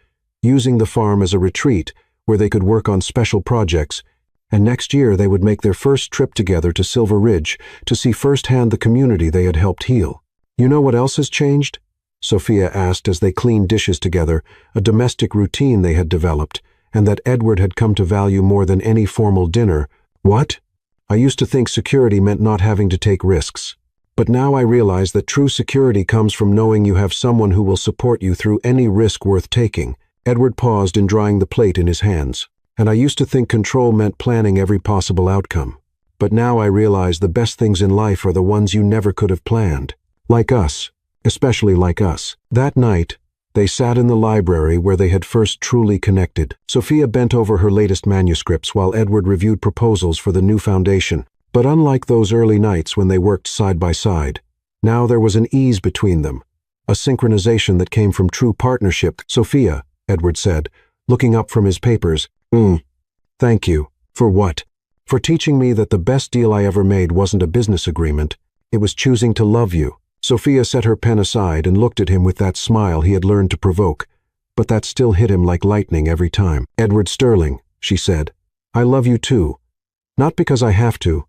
using the farm as a retreat where they could work on special projects, and next year they would make their first trip together to Silver Ridge to see firsthand the community they had helped heal. "You know what else has changed?" Sophia asked as they cleaned dishes together, a domestic routine they had developed, and that Edward had come to value more than any formal dinner. What? I used to think security meant not having to take risks. But now I realize that true security comes from knowing you have someone who will support you through any risk worth taking. Edward paused in drying the plate in his hands. And I used to think control meant planning every possible outcome. But now I realize the best things in life are the ones you never could have planned. Like us. Especially like us. That night, they sat in the library where they had first truly connected. Sophia bent over her latest manuscripts while Edward reviewed proposals for the new foundation. But unlike those early nights when they worked side by side, now there was an ease between them, a synchronization that came from true partnership. Sophia, Edward said, looking up from his papers. Thank you. For what? For teaching me that the best deal I ever made wasn't a business agreement. It was choosing to love you. Sophia set her pen aside and looked at him with that smile he had learned to provoke, but that still hit him like lightning every time. Edward Sterling, she said, I love you too. Not because I have to,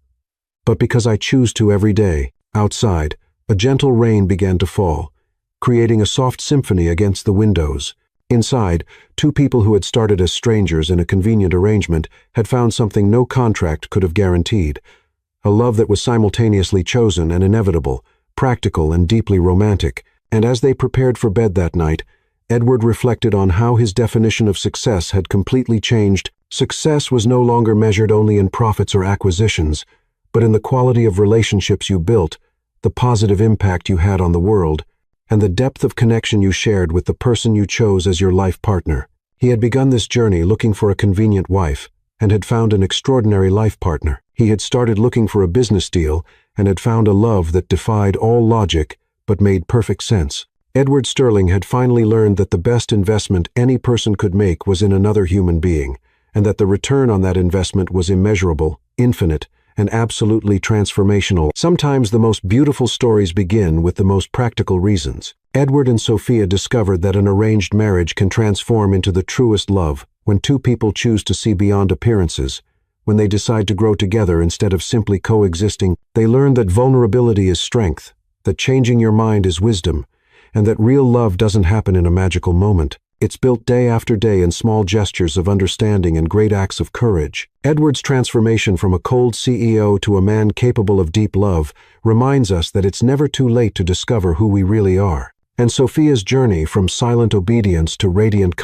but because I choose to every day. Outside, a gentle rain began to fall, creating a soft symphony against the windows. Inside, two people who had started as strangers in a convenient arrangement had found something no contract could have guaranteed. A love that was simultaneously chosen and inevitable, practical and deeply romantic. And as they prepared for bed that night, Edward reflected on how his definition of success had completely changed. Success was no longer measured only in profits or acquisitions, but in the quality of relationships you built, the positive impact you had on the world, and the depth of connection you shared with the person you chose as your life partner. He had begun this journey looking for a convenient wife, and had found an extraordinary life partner. He had started looking for a business deal, and had found a love that defied all logic, but made perfect sense. Edward Sterling had finally learned that the best investment any person could make was in another human being, and that the return on that investment was immeasurable, infinite, and absolutely transformational. Sometimes the most beautiful stories begin with the most practical reasons. Edward and Sophia discovered that an arranged marriage can transform into the truest love when two people choose to see beyond appearances, when they decide to grow together instead of simply coexisting. They learned that vulnerability is strength, that changing your mind is wisdom, and that real love doesn't happen in a magical moment. It's built day after day in small gestures of understanding and great acts of courage. Edward's transformation from a cold CEO to a man capable of deep love reminds us that it's never too late to discover who we really are. And Sophia's journey from silent obedience to radiant